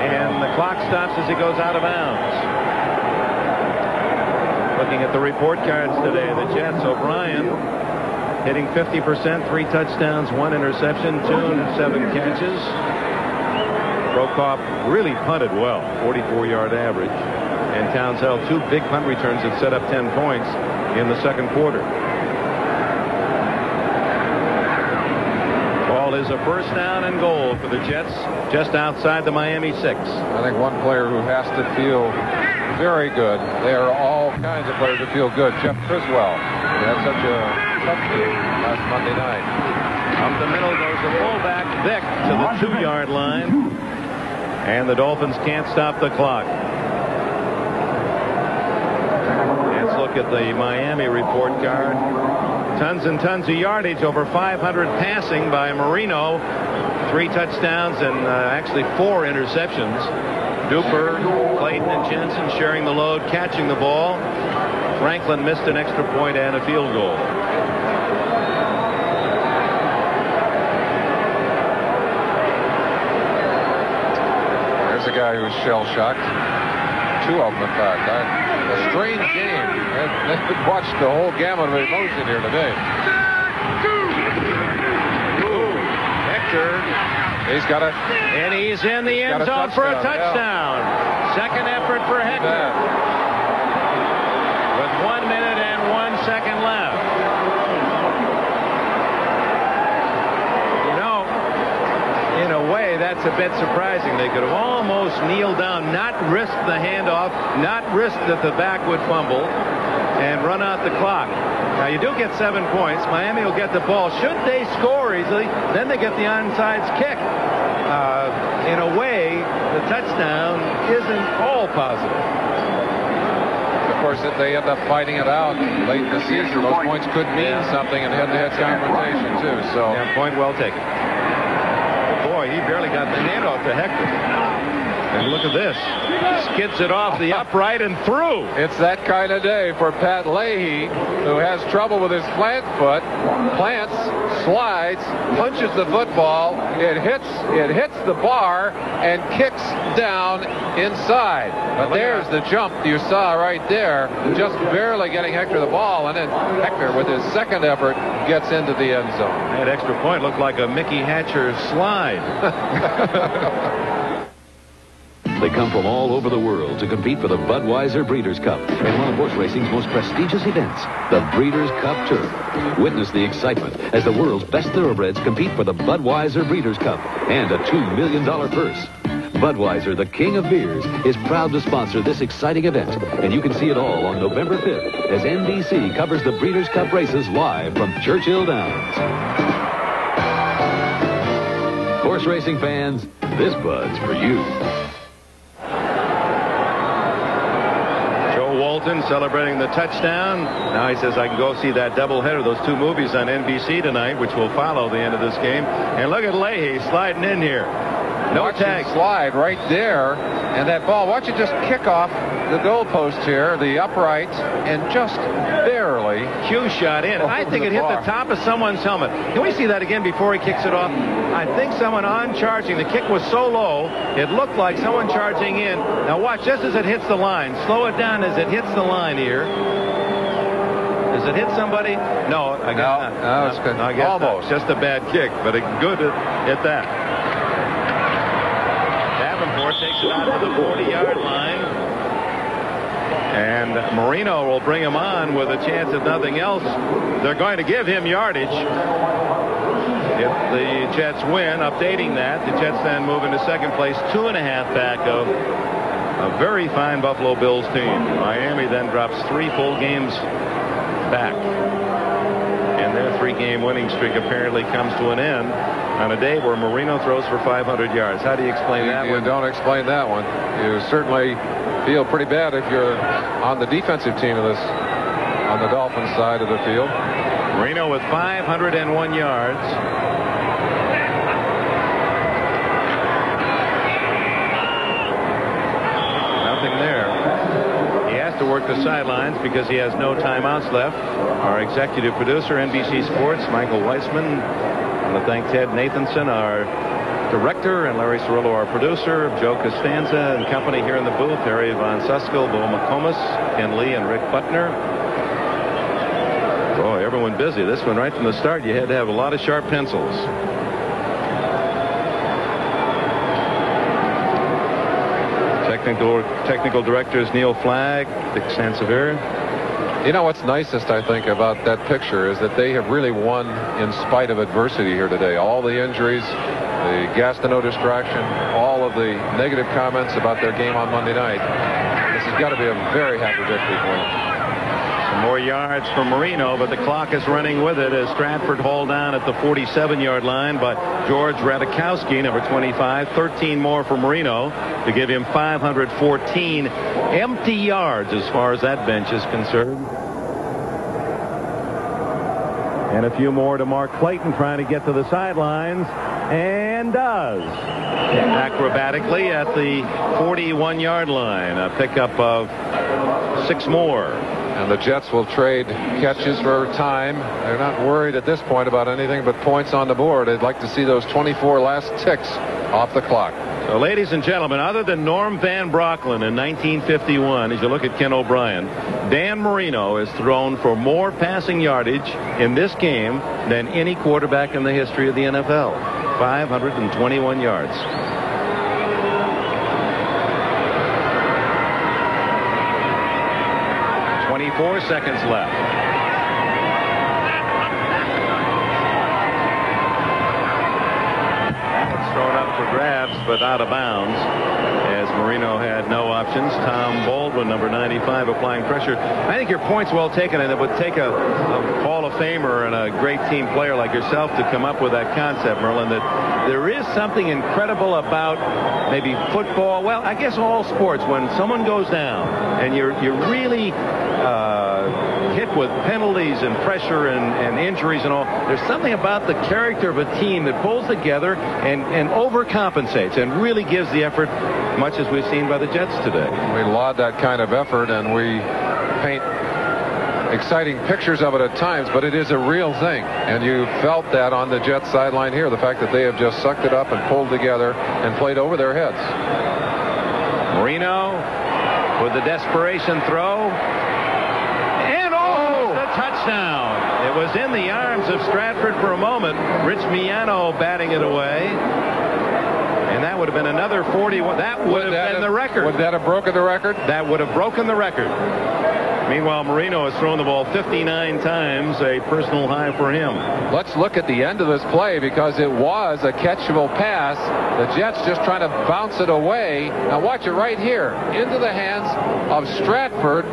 And the clock stops as he goes out of bounds. Looking at the report cards today, the Jets, O'Brien hitting 50%, 3 touchdowns, 1 interception, 207 catches. Prokop really punted well, 44-yard average. And Towns held 2 big punt returns that set up 10 points in the second quarter. Is a first down and goal for the Jets just outside the Miami 6. I think one player who has to feel very good. There are all kinds of players that feel good. Jeff Criswell. He had such a tough game last Monday night. Up the middle goes the fullback Vick to the 2-yard line. And the Dolphins can't stop the clock. Let's look at the Miami report card. Tons and tons of yardage, over 500 passing by Marino. 3 touchdowns and actually 4 interceptions. Duper, Clayton, and Jensen sharing the load, catching the ball. Franklin missed an extra point and a field goal. There's a guy who's shell-shocked. 2 of them, in fact. A strange game. They've watched the whole gamut of emotion here today. Hector. He's got a... And he's in the end zone for a touchdown. Yeah. Second effort for Hector. With 1 minute and 1 second left. You know, in a way, that's a bit surprising. They could have almost kneeled down, not risked the handoff, not risked that the back would fumble, and run out the clock. Now, you do get 7 points. Miami will get the ball. Should they score easily, then they get the onside kick. In a way, the touchdown isn't all positive. Of course, if they end up fighting it out late in the season, those points could mean something in head-to-head confrontation, too. So, yeah, point well taken. Boy, he barely got the handoff to Hector. And look at this. Skids it off the upright and through. It's that kind of day for Pat Leahy, who has trouble with his plant foot. Plants, slides, punches the football. It hits the bar and kicks down inside. But there's the jump you saw right there, just barely getting Hector the ball, and then Hector, with his second effort, gets into the end zone. That extra point looked like a Mickey Hatcher slide. They come from all over the world to compete for the Budweiser Breeders' Cup and one of horse racing's most prestigious events, the Breeders' Cup Tour. Witness the excitement as the world's best thoroughbreds compete for the Budweiser Breeders' Cup and a $2 million purse. Budweiser, the king of beers, is proud to sponsor this exciting event, and you can see it all on November 5th as NBC covers the Breeders' Cup races live from Churchill Downs. Horse racing fans, this Bud's for you. Walton celebrating the touchdown. Now he says, I can go see that doubleheader, those two movies on NBC tonight, which will follow the end of this game. And look at Leahy sliding in here. No tag. Slide right there. And that ball, watch it just kick off the goalpost here, the upright, and just barely. Cue shot in. I think it hit the top of someone's helmet. Can we see that again before he kicks it off? I think someone on charging. The kick was so low, it looked like someone charging in. Now watch, just as it hits the line. Slow it down as it hits the line here. Does it hit somebody? No, I guess not. No, it's good. No, I guess almost. Not. Just a bad kick, but good at that. Davenport takes it out to the 40-yard line. And Marino will bring him on with a chance, if nothing else. They're going to give him yardage. If the Jets win, updating that, the Jets then move into second place, 2.5 back of a very fine Buffalo Bills team. Miami then drops 3 full games back. And their 3-game winning streak apparently comes to an end on a day where Marino throws for 500 yards. How do you explain that one? Don't explain that one. You certainly feel pretty bad if you're on the defensive team of this, on the Dolphins side of the field. Marino with 501 yards. Nothing there. He has to work the sidelines because he has no timeouts left. Our executive producer, NBC Sports, Michael Weissman. I want to thank Ted Nathanson, our director, and Larry Cirillo, our producer, Joe Costanza and company here in the booth, Harry Von Suskel, Bo McComas, Ken Lee, and Rick Butner. Boy, everyone busy. This one right from the start, you had to have a lot of sharp pencils. Technical directors Neil Flagg, Dick Sansevier. You know what's nicest, I think, about that picture is that they have really won in spite of adversity here today. All the injuries, the Gastineau distraction, all of the negative comments about their game on Monday night. This has got to be a very happy victory for them. Some more yards for Marino, but the clock is running with it as Stratford hauled down at the 47-yard line by George Radikowski, number 25. 13 more for Marino to give him 514 empty yards as far as that bench is concerned. And a few more to Mark Clayton trying to get to the sidelines, and does. Acrobatically at the 41-yard line. A pickup of 6 more. And the Jets will trade catches for time. They're not worried at this point about anything but points on the board. They'd like to see those 24 last ticks off the clock. So, ladies and gentlemen, other than Norm Van Brocklin in 1951, as you look at Ken O'Brien, Dan Marino has thrown for more passing yardage in this game than any quarterback in the history of the NFL. 521 yards. 24 seconds left. It's thrown up for grabs, but out of bounds, as Marino had no options. Tom Baldwin, number 95, applying pressure. I think your point's well taken, and it would take a Hall of Famer and a great team player like yourself to come up with that concept, Merlin, that there is something incredible about maybe football, well, I guess all sports, when someone goes down and you're really hit with penalties and pressure and injuries and all. There's something about the character of a team that pulls together and overcompensates and really gives the effort, much as we've seen by the Jets today. We laud that kind of effort, and we paint exciting pictures of it at times, but it is a real thing, and you felt that on the Jets sideline here, the fact that they have just sucked it up and pulled together and played over their heads. Marino with the desperation throw, and the touchdown. It was in the arms of Stratford for a moment. Rich Miano batting it away, and that would have been another 41. That would have been the record. Would that have broken the record? That would have broken the record. Meanwhile, Marino has thrown the ball 59 times, a personal high for him. Let's look at the end of this play, because it was a catchable pass. The Jets just trying to bounce it away. Now watch it right here. Into the hands of Stratford,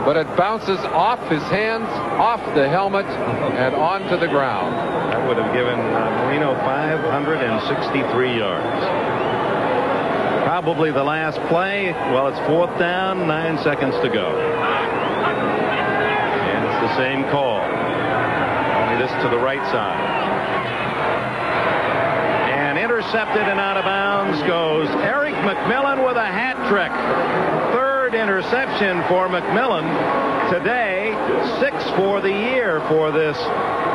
but it bounces off his hands, off the helmet, and onto the ground. That would have given Marino 563 yards. Probably the last play. Well, it's 4th down, 9 seconds to go. And it's the same call. Only this to the right side. And intercepted and out of bounds goes Eric McMillan with a hat trick. Third interception for McMillan today. 6 for the year for this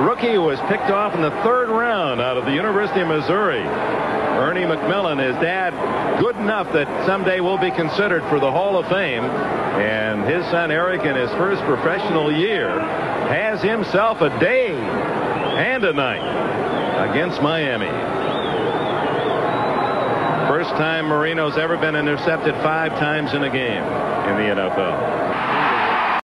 rookie who was picked off in the 3rd round out of the University of Missouri. Ernie McMillan, his dad, good enough that someday will be considered for the Hall of Fame. And his son Eric, in his first professional year, has himself a day and a night against Miami. First time Marino's ever been intercepted 5 times in a game in the NFL.